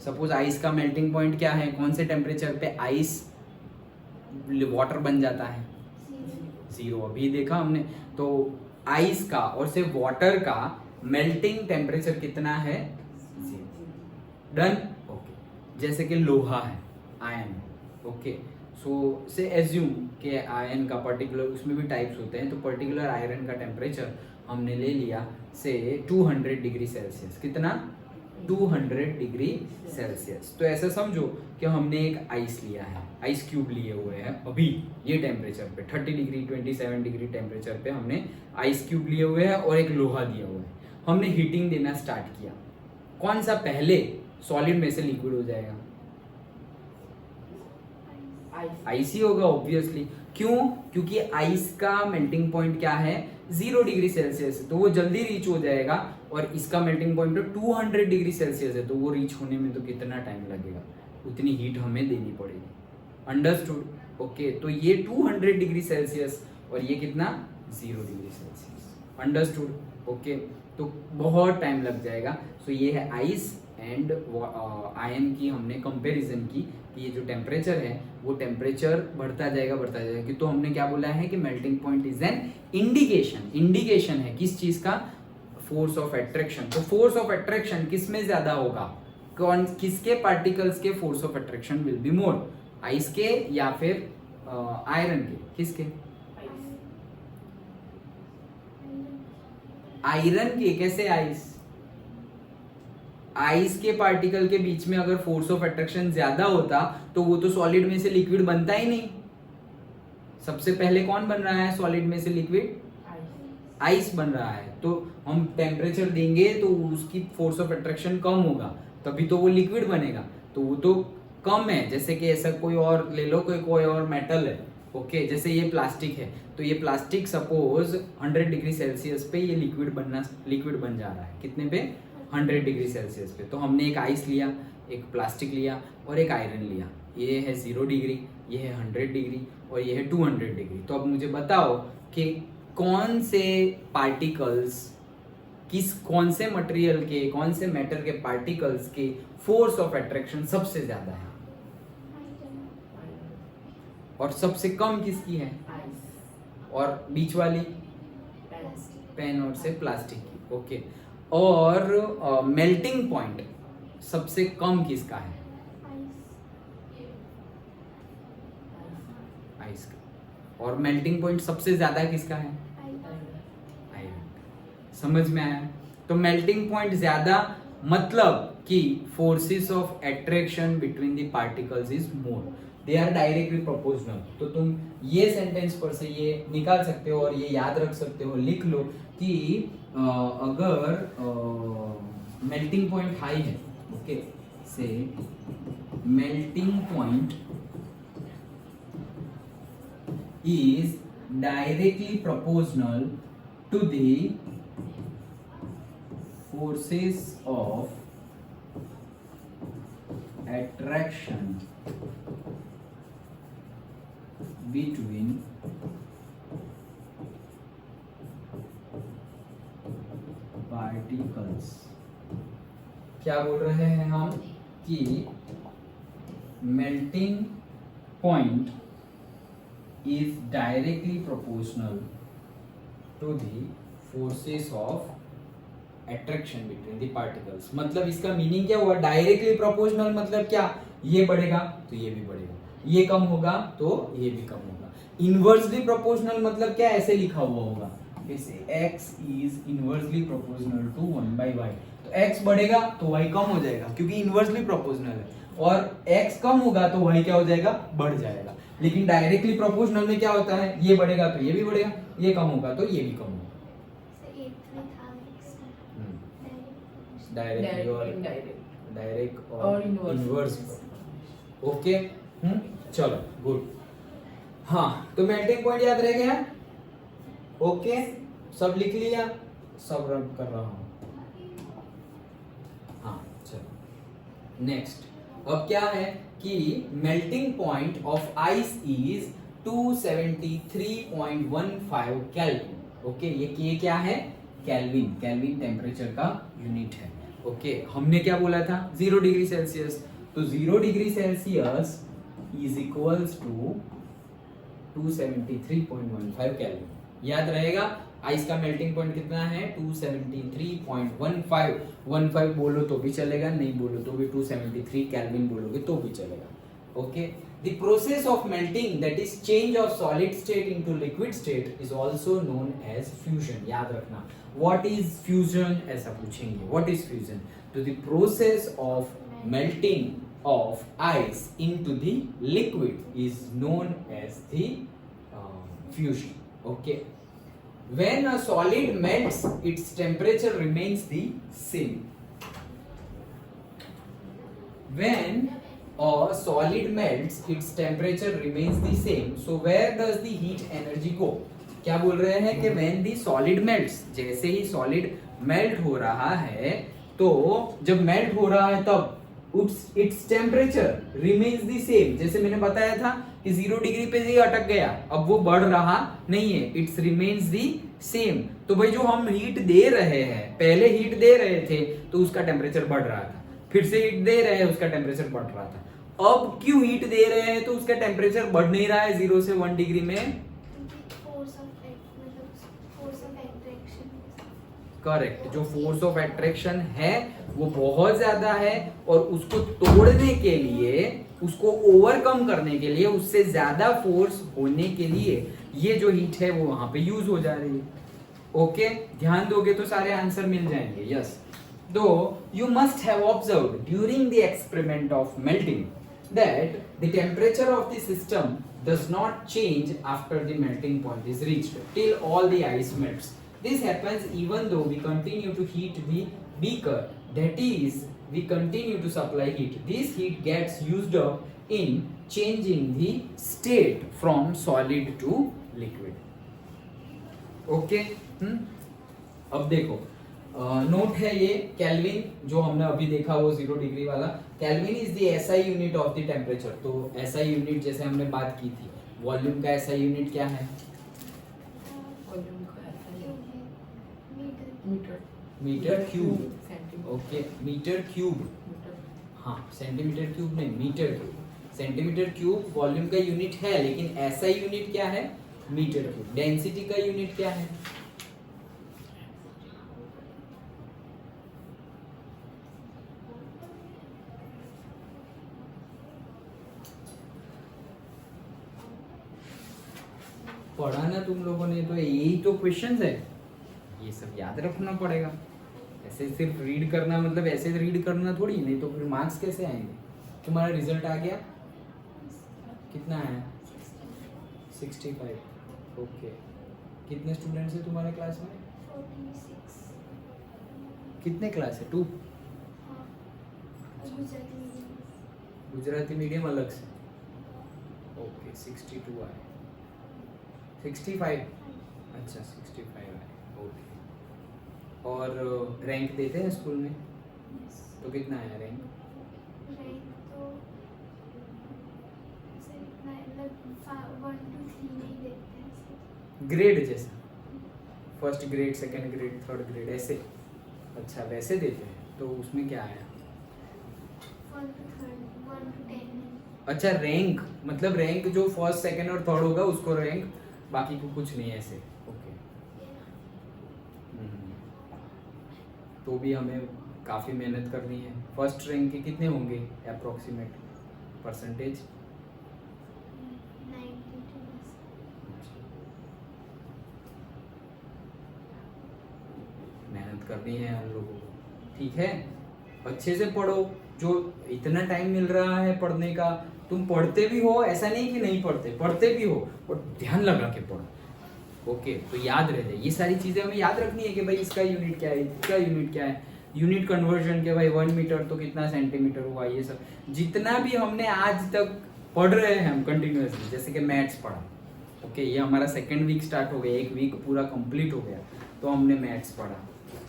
S1: सपोज आइस का मेल्टिंग पॉइंट क्या है, कौन से टेम्परेचर पे आइस वाटर बन जाता है, 0। अभी देखा हमने, तो आइस का और सिर्फ वाटर का मेल्टिंग टेम्परेचर कितना है, 0। डन? ओके, जैसे कि लोहा है, आयन। ओके, सो से एज्यूम कि आयन का पर्टिकुलर, उसमें भी टाइप्स होते हैं, तो पर्टिकुलर आयरन का टेम्परेचर हमने ले लिया से 200 डिग्री सेल्सियस। कितना, 200 डिग्री सेल्सियस। तो ऐसा समझो कि हमने एक आइस लिया है, आइस क्यूब लिए हुए हैं अभी ये टेम्परेचर पे, 30 डिग्री 27 डिग्री टेम्परेचर पे हमने आइस क्यूब लिए हुए हैं और एक लोहा दिया हुआ है। हमने हीटिंग देना स्टार्ट किया, कौन सा पहले सॉलिड में से लिक्विड हो जाएगा,
S2: आइस
S1: आइस ही होगा ऑब्वियसली। क्यों? क्योंकि आइस का मेल्टिंग पॉइंट क्या है, 0 डिग्री सेल्सियस है, तो वो जल्दी रीच हो जाएगा। और इसका मेल्टिंग पॉइंट तो 200 डिग्री सेल्सियस है, तो वो रीच होने में तो कितना टाइम लगेगा, उतनी हीट हमें देनी पड़ेगी। अंडरस्टूड? ओके, तो ये 200 डिग्री सेल्सियस और ये कितना, 0 डिग्री सेल्सियस। अंडरस्टूड? ओके, तो बहुत टाइम लग जाएगा। सो ये है आइस एंड आयन की हमने कंपैरिजन की कि ये जो टेम्परेचर है वो टेम्परेचर बढ़ता जाएगा कि तो हमने क्या बोला है कि melting point is an indication है किस चीज का, फोर्स ऑफ अट्रैक्शन। तो फोर्स ऑफ अट्रैक्शन किस में ज्यादा होगा, कौन किसके पार्टिकल्स के force of attraction will be more, ice के या फिर आयरन के, किसके, आयरन के। कैसे आइस के पार्टिकल के बीच में अगर फोर्स ऑफ अट्रैक्शन ज्यादा होता तो वो तो सॉलिड में से लिक्विड बनता ही नहीं। सबसे पहले कौन बन रहा है सॉलिड में से लिक्विड, आइस बन रहा है। तो हम टेम्परेचर देंगे तो उसकी फोर्स ऑफ अट्रैक्शन कम होगा, तभी तो वो लिक्विड बनेगा। तो वो तो कम है। जैसे कि ऐसा कोई और ले लो, कोई और मेटल है, ओके, जैसे ये प्लास्टिक है, तो ये प्लास्टिक सपोज 100 डिग्री सेल्सियस पे ये लिक्विड बन जा रहा है, कितने पे, 100 डिग्री सेल्सियस पे। तो हमने एक आइस लिया, एक प्लास्टिक लिया और एक आयरन लिया। ये है 0 डिग्री, ये है 100 डिग्री और ये है 200 डिग्री। तो अब मुझे बताओ कि कौन से पार्टिकल्स कौन से मटेरियल के, कौन से मैटर के पार्टिकल्स के फोर्स ऑफ अट्रैक्शन सबसे ज्यादा है और सबसे कम किसकी है, और बीच वाली पेन और से प्लास्टिक की, ओके। और मेल्टिंग पॉइंट सबसे कम किसका है, आइस का। और मेल्टिंग पॉइंट सबसे ज्यादा किसका है, आयरन। समझ में आया? तो मेल्टिंग पॉइंट ज्यादा मतलब कि forces of attraction between the particles is more, they are directly proportional. तो तुम ये सेंटेंस पर से ये निकाल सकते हो और ये याद रख सकते हो, लिख लो कि अगर मेल्टिंग पॉइंट हाई है, ओके, से melting point is directly proportional to the forces of attraction between particles। क्या बोल रहे हैं हम कि melting point is directly proportional to the forces of attraction between the particles। मतलब इसका मीनिंग क्या हुआ, डायरेक्टली प्रोपोर्शनल मतलब क्या, ये बढ़ेगा तो ये भी बढ़ेगा, ये कम होगा तो ये भी कम होगा। इनवर्सली प्रोपोर्शनल मतलब क्या, ऐसे लिखा हुआ होगा, जैसे x is inversely proportional to 1/y। तो x बढ़ेगा तो y कम हो जाएगा क्योंकि इनवर्सली प्रोपोर्शनल है, और x कम होगा तो y क्या हो जाएगा, बढ़ जाएगा। लेकिन डायरेक्टली प्रोपोर्शनल में क्या होता है, ये बढ़ेगा तो ये भी बढ़ेगा, ये कम होगा तो ये भी कम होगा। डायरेक्ट और इनवर्स। ओके, चलो गुड। हाँ, तो मेल्टिंग पॉइंट याद रह गया, ओके, सब लिख लिया, सब रन कर रहा हूं। हाँ चलो नेक्स्ट। अब क्या है कि melting point of ice is 273.15 Kelvin. Okay, ये क्या है, केल्विन टेम्परेचर का यूनिट है। ओके, हमने क्या बोला था, 0 डिग्री सेल्सियस। तो 0 degree Celsius is equals to 273.15 Kelvin. याद रहेगा, आइस का मेल्टिंग पॉइंट कितना है, 273.15। 15 बोलो तो भी चलेगा, नहीं बोलो तो भी 273 केल्विन बोलोगे तो भी चलेगा। Okay, the process of melting, that is change of solid state into liquid state, is also known as fusion. याद रखना, व्हाट इज फ्यूजन, ऐसा पूछेंगे, व्हाट इज फ्यूजन। तो the process of melting of ice into the liquid is known as the fusion. Okay, when a solid melts, its temperature remains the same. When or solid melts, its temperature remains the same. So where does the heat energy go? क्या बोल रहे हैं कि when the solid melts, जैसे ही solid melt हो रहा है, तो जब melt हो रहा है तब its temperature remains the same. जैसे मैंने बताया था कि 0 डिग्री पे ही अटक गया, अब वो बढ़ रहा नहीं है, इट्स रिमेन्स दी सेम. तो भाई जो हम हीट दे रहे हैं, पहले हीट दे रहे थे तो उसका टेम्परेचर बढ़ रहा था, फिर से हीट दे रहे हैं उसका टेम्परेचर बढ़ रहा था. अब क्यों हीट दे रहे हैं तो उसका टेम्परेचर बढ़ नहीं रहा है 0 से 1 डिग्री में? करेक्ट, जो फोर्स ऑफ एट्रैक्शन है वो बहुत ज्यादा है और उसको तोड़ने के लिए, उसको ओवरकम करने के लिए, उससे ज्यादा फोर्स होने के लिए ये जो हीट है वो वहां पे यूज हो जा रही है. ओके, ध्यान दोगे तो सारे आंसर मिल जाएंगे. यस, दो you must have observed during the experiment of melting that the temperature of the system does not change after the melting point is reached till all the ice melts. This happens even though we continue to heat the beaker, that is, we continue to supply heat. This heat gets used up in changing the state from solid to liquid. Okay? अब देखो, note है ये kelvin, जो हमने अभी देखा वो 0 degree वाला. Kelvin is the SI unit of the temperature. तो एसआई यूनिट जैसे हमने बात की थी, वॉल्यूम का एसआई यूनिट क्या है?
S2: वॉल्यूम का metre.
S1: Metre cube.
S2: Centimetre.
S1: Okay, metre cube. हाँ, सेंटीमीटर क्यूब नहीं, metre cube. Centimetre cube volume का यूनिट है, लेकिन एसआई यूनिट क्या है? Metre cube. डेंसिटी का यूनिट क्या है? पढ़ा ना तुम लोगों ने, तो यही तो क्वेश्चंस है, ये सब याद रखना पड़ेगा. ऐसे सिर्फ रीड करना, मतलब ऐसे रीड करना थोड़ी, नहीं तो फिर मार्क्स कैसे आएंगे? तुम्हारा रिजल्ट आ गया, कितना आया? 65. ओके, कितने स्टूडेंट्स हैं तुम्हारे क्लास में?
S3: 46.
S1: कितने क्लास है? 2. गुजराती मीडियम अलग से. ओके, 62 आए. 65. अच्छा, 65 है. ओके, और रैंक देते हैं स्कूल में? तो कितना आया रैंक?
S3: तो 1 to 3 नहीं देते हैं.
S1: ग्रेड जैसा, first grade, second grade, third grade, ऐसे? अच्छा, वैसे देते हैं. तो उसमें क्या आया?
S3: 1 to 10.
S1: अच्छा, रैंक मतलब रैंक जो फर्स्ट सेकंड और थर्ड होगा उसको रैंक, बाकी को कुछ नहीं ऐसे. ओके. तो भी हमें काफ़ी मेहनत करनी है. फर्स्ट रैंक के कितने होंगे अप्रोक्सीमेट परसेंटेज?
S3: 92%.
S1: मेहनत करनी है हम लोगों को, ठीक है? अच्छे से पढ़ो. जो इतना टाइम मिल रहा है पढ़ने का, तुम पढ़ते भी हो, ऐसा नहीं कि नहीं पढ़ते, पढ़ते भी हो, और ध्यान लगा के पढ़ो. ओके, तो याद रह जाए ये सारी चीजें, हमें याद रखनी है कि भाई इसका यूनिट क्या है, इसका यूनिट क्या है, यूनिट कन्वर्जन के भाई 1 मीटर तो कितना सेंटीमीटर हुआ, ये सब जितना भी हमने आज तक पढ़ रहे हैं हम कंटिन्यूअसली. जैसे कि मैथ्स पढ़ा, ओके, ये हमारा सेकेंड वीक स्टार्ट हो गया, 1 वीक पूरा कंप्लीट हो गया, तो हमने मैथ्स पढ़ा,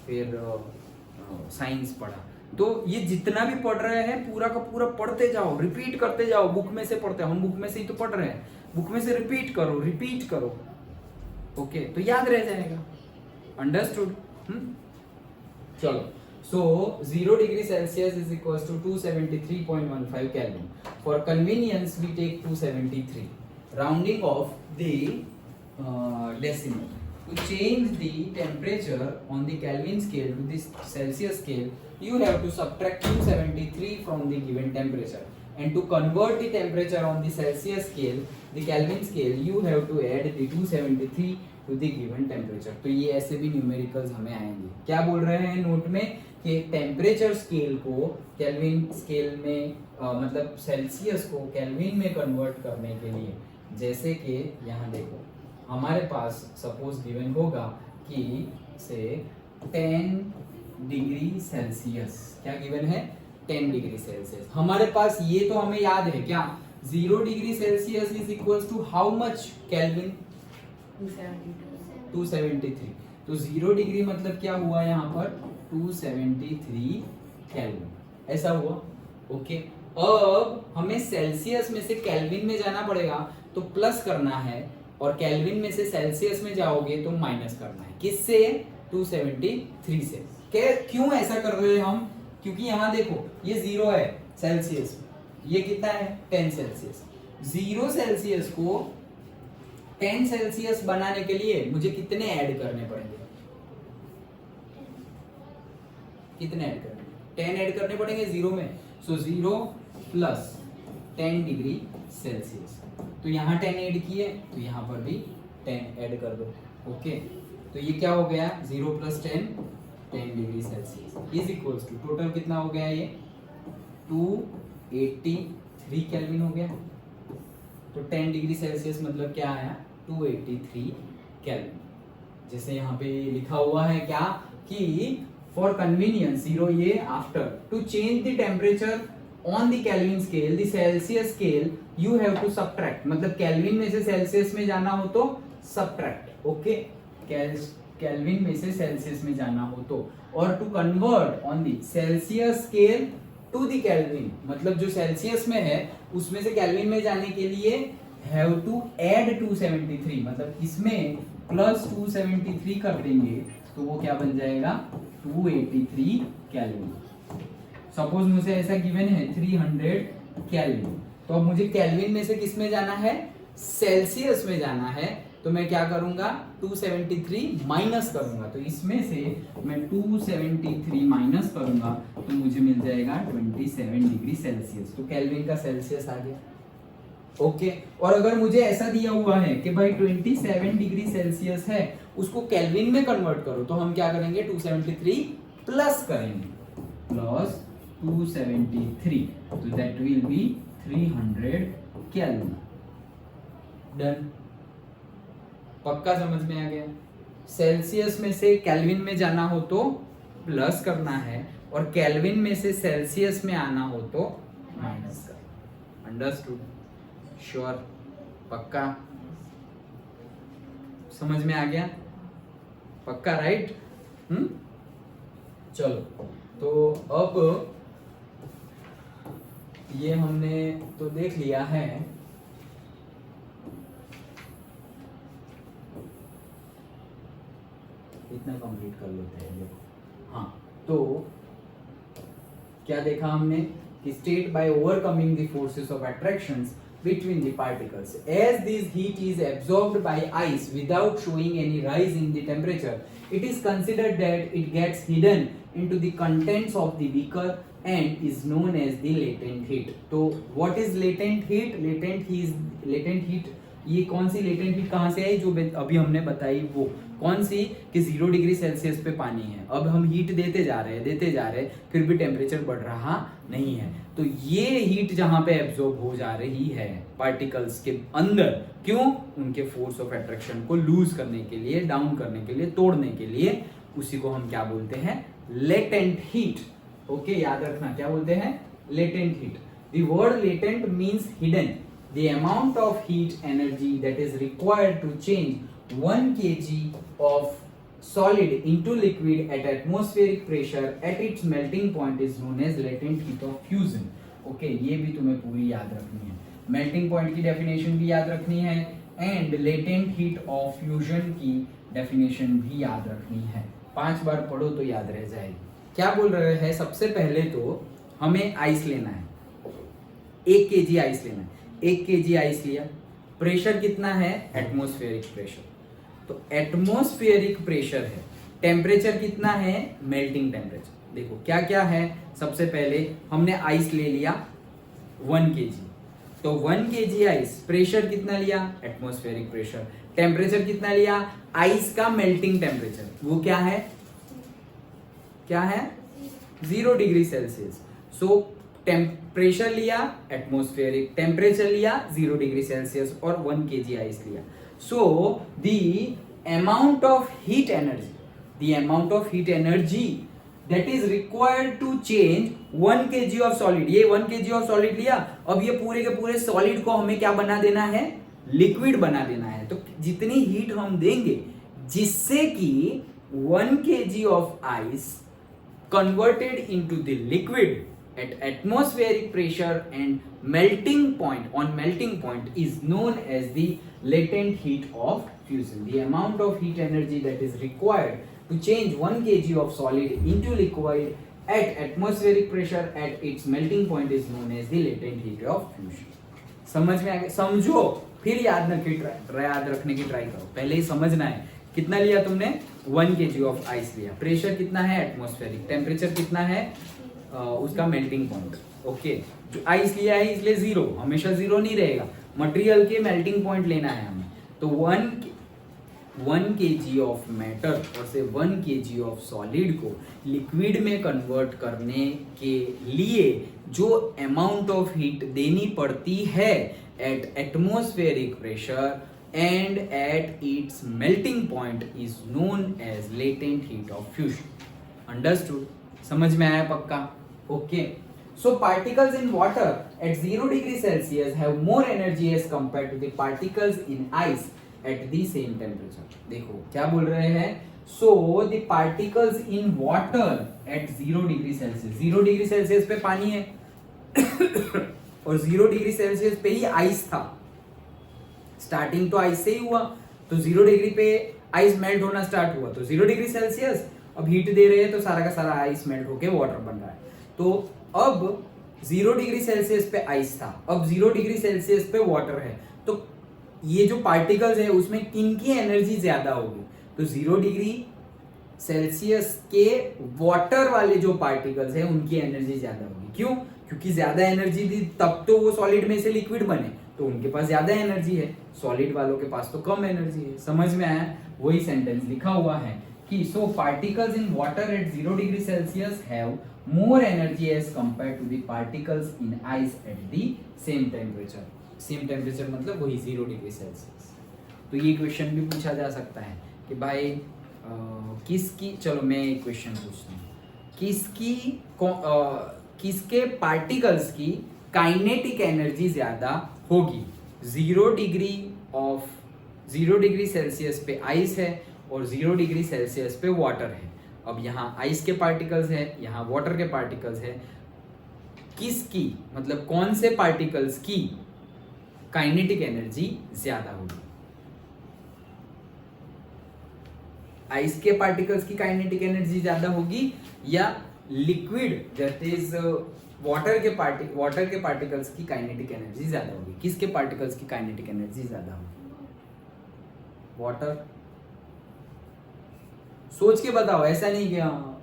S1: फिर साइंस पढ़ा. तो ये जितना भी पढ़ रहे हैं पूरा का पूरा पढ़ते जाओ, रिपीट करते जाओ. बुक में से पढ़ते हैं हम, बुक में से ही तो पढ़ रहे हैं, बुक में से रिपीट करो. ओके, तो याद रह जाएगा. अंडरस्टूड? चलो, so 0 degree Celsius is equals to 273.15 Kelvin. For convenience we take 273, rounding off the decimal. To change the temperature on the Kelvin scale to the Celsius scale, you have to subtract 273 from the given temperature, and to convert the temperature on the Celsius scale, the Kelvin scale, you have to add the 273 to the given temperature. तो ये ऐसे भी numericals हमें आएंगे. क्या बोल रहे हैं नोट में कि टेम्परेचर स्केल को केल्विन स्केल में मतलब सेल्सियस को केल्विन में कन्वर्ट करने के लिए, जैसे कि यहाँ देखो हमारे पास सपोज गिवन होगा कि से 10 डिग्री सेल्सियस, क्या गिवन है? 10 डिग्री सेल्सियस। हमारे पास ये तो हमें याद है क्या, 0 degree Celsius is equals to how much Kelvin, 273। तो 0 डिग्री मतलब क्या हुआ यहाँ पर 273 केल्विन, ऐसा हुआ। ओके, अब हमें सेल्सियस में से केल्विन में जाना पड़ेगा, तो प्लस करना है, और केल्विन में से सेल्सियस में जाओगे तो माइनस करना है। किससे? 273 से। क्यों ऐसा कर रहे हैं हम? क्योंकि यहाँ देखो ये 0 है सेल्सियस, ये कितना है 10 सेल्सियस। 0 सेल्सियस को 10 सेल्सियस बनाने के लिए मुझे कितने ऐड करने पड़ेंगे? कितने ऐड करने? 10 ऐड करने पड़ेंगे 0 में। सो 0 प्लस 10 डिग्री सेल्सियस। तो यहाँ 10 ऐड किए तो यहाँ पर भी 10 ऐड कर दो। ओके, तो ये क्या हो गया 0 plus 10 degree Celsius is equals to total कितना हो गया ये 283 केल्विन हो गया। तो 10 डिग्री सेल्सियस मतलब क्या आया 283 केल्विन। जैसे यहाँ पे लिखा हुआ है क्या कि फॉर कन्वीनियंस 0 ये after to change the temperature on the Kelvin scale the Celsius scale you have to subtract, मतलब केल्विन में से सेल्सियस में जाना हो तो सबट्रैक्ट। ओके, केल्विन में से सेल्सियस में जाना हो तो, और to convert on the Celsius scale to the Kelvin, मतलब जो सेल्सियस में है उसमें से केल्विन में जाने के लिए हैव टू ऐड 273, मतलब इसमें प्लस 273 कर देंगे तो वो क्या बन जाएगा 283 केल्विन। सपोज मुझे ऐसा गिवन है 300 केल्विन, तो अब मुझे केल्विन में से किस में जाना है सेल्सियस में जाना है, तो मैं क्या करूंगा 273 माइनस करूंगा, तो इसमें से मैं 273 माइनस करूंगा तो मुझे मिल जाएगा 27 डिग्री सेल्सियस। तो केल्विन का सेल्सियस आ गया। ओके, और अगर मुझे ऐसा दिया हुआ है कि भाई 27 डिग्री सेल्सियस है, उसको केल्विन में कन्वर्ट करो, तो हम क्या करेंगे 273 प्लस करेंगे, प्लस 273, तो that will be 300 kelvin. Done, पक्का समझ में आ गया। सेल्सियस में से केल्विन में जाना हो तो प्लस करना है, और केल्विन में से सेल्सियस में आना हो तो माइनस करना। अंडरस्टूड? श्योर? पक्का समझ में आ गया? पक्का, राइट? चलो, तो अब ये हमने तो देख लिया है। इतना कंप्लीट कर लेते हैं। देखो, हाँ, तो क्या देखा हमने कि state by overcoming the forces of attractions between the particles, as this heat is absorbed by ice without showing any rise in the temperature, it is considered that it gets hidden into the contents of the beaker and is known as the latent heat. तो what is latent heat? Latent heat ये कौन सी latent heat कहाँ से आई? जो अभी हमने बताई वो कौन सी कि 0 डिग्री सेल्सियस पे पानी है, अब हम हीट देते जा रहे हैं फिर भी टेम्परेचर बढ़ रहा नहीं है। तो ये हीट जहां पे एब्जॉर्ब हो जा रही है पार्टिकल्स के अंदर, क्यों? उनके फोर्स ऑफ अट्रैक्शन को लूज करने के लिए, डाउन करने के लिए, तोड़ने के लिए, उसी को हम क्या बोलते हैं? Latent heat. ओके, याद रखना क्या बोलते हैं? Latent heat. The word latent means hidden. The amount of heat energy that is required to change 1 kg of solid into liquid at atmospheric pressure at its melting point is known as latent heat of fusion. Okay, ये भी तुम्हें पूरी याद रखनी है। Melting point की definition भी याद रखनी है and latent heat of fusion की definition भी याद रखनी है। 5 बार पढ़ो तो याद रह जाएगी। क्या बोल रहे हैं? सबसे पहले तो हमें आइस लेना है, 1 kg आइस लेना है। 1 kg आइस लिया, प्रेशर कितना है? Atmospheric pressure. तो एटमॉस्फेरिक प्रेशर है, टेम्परेचर कितना है? Melting temperature. देखो क्या क्या है, सबसे पहले हमने आइस ले लिया 1 kg, तो 1 kg आइस, प्रेशर कितना लिया? Atmospheric pressure. टेम्परेचर कितना लिया? आइस का मेल्टिंग टेम्परेचर, वो क्या है? क्या है? 0 डिग्री सेल्सियस। सो टेम्परेचर लिया एटमॉस्फेरिक, टेम्परेचर लिया 0 डिग्री सेल्सियस और 1 kg आइस लिया। So the amount of heat energy that is required to change 1 kg of solid. ये 1 kg of solid लिया, अब ये पूरे के पूरे solid को हमें क्या बना देना है, लिक्विड बना देना है. तो जितनी हीट हम देंगे जिससे कि 1 kg of ice converted into the liquid at atmospheric pressure and melting point, on melting point is known as the latent heat of fusion. The amount of heat energy that is required to change 1 kg of solid into liquid at atmospheric pressure at its melting point is known as the latent heat of fusion. समझ में आ गया? समझो, फिर याद रखने की try करो. पहले ही समझना है. कितना लिया तुमने? 1 kg ऑफ आइस लिया. प्रेशर कितना है? एटमॉस्फेरिक. टेम्परेचर कितना है? उसका मेल्टिंग पॉइंट. ओके, जो आइस लिया है इसलिए 0, हमेशा 0 नहीं रहेगा. मटेरियल के मेल्टिंग पॉइंट लेना है हमें. तो 1 kg ऑफ मैटर और से 1 kg ऑफ सॉलिड को लिक्विड में कन्वर्ट करने के लिए जो अमाउंट ऑफ हीट देनी पड़ती है at atmospheric pressure and at its melting point is known as latent heat of fusion. Understood? समझ में आया पक्का? Okay. So particles in water at 0 degree Celsius have more energy as compared to the particles in ice at the same temperature. देखो क्या बोल रहे हैं? So the particles in water at 0 degree Celsius, 0 degree Celsius पे पानी है और 0 degree Celsius पे ही आइस था. स्टार्टिंग तो आइस से ही हुआ, तो 0 डिग्री पे आइस मेल्ट होना स्टार्ट हुआ, तो 0 डिग्री सेल्सियस. अब हीट दे रहे हैं तो सारा का सारा आइस मेल्ट होके वाटर बन रहा है. तो अब 0 डिग्री सेल्सियस पे आइस था, अब 0 डिग्री सेल्सियस पे वाटर है. तो ये जो पार्टिकल्स है उसमें किनकी एनर्जी ज्यादा होगी? तो 0 डिग्री सेल्सियस के वाटर वाले जो पार्टिकल्स है उनकी एनर्जी ज्यादा होगी. क्यों? क्योंकि ज्यादा एनर्जी दी तब तो वो सॉलिड में से लिक्विड बने, तो उनके पास ज्यादा एनर्जी है. सॉलिड वालों के पास तो कम एनर्जी है. समझ में आया? वही सेंटेंस लिखा हुआ है कि so particles in water at 0 degree Celsius have more energy as compare to the particles in ice at the same temperature. Same temperature मतलब वही 0 डिग्री सेल्सियस. तो ये क्वेश्चन भी पूछा जा सकता है कि भाई किसकी, चलो मैं एक क्वेश्चन पूछता हूँ, किसके पार्टिकल्स की काइनेटिक एनर्जी ज्यादा होगी? 0 डिग्री सेल्सियस पे आइस है और 0 डिग्री सेल्सियस पे वाटर है. अब यहाँ आइस के पार्टिकल्स है, यहाँ वाटर के पार्टिकल्स है. किसकी मतलब कौन से पार्टिकल्स की काइनेटिक एनर्जी ज्यादा होगी? आइस के पार्टिकल्स की काइनेटिक एनर्जी ज्यादा होगी या लिक्विड दैट इज वाटर के पार्टिकल्स की काइनेटिक एनर्जी ज्यादा होगी? किसके पार्टिकल्स की काइनेटिक एनर्जी ज्यादा होगी? वाटर. सोच के बताओ, ऐसा नहीं कि हाँ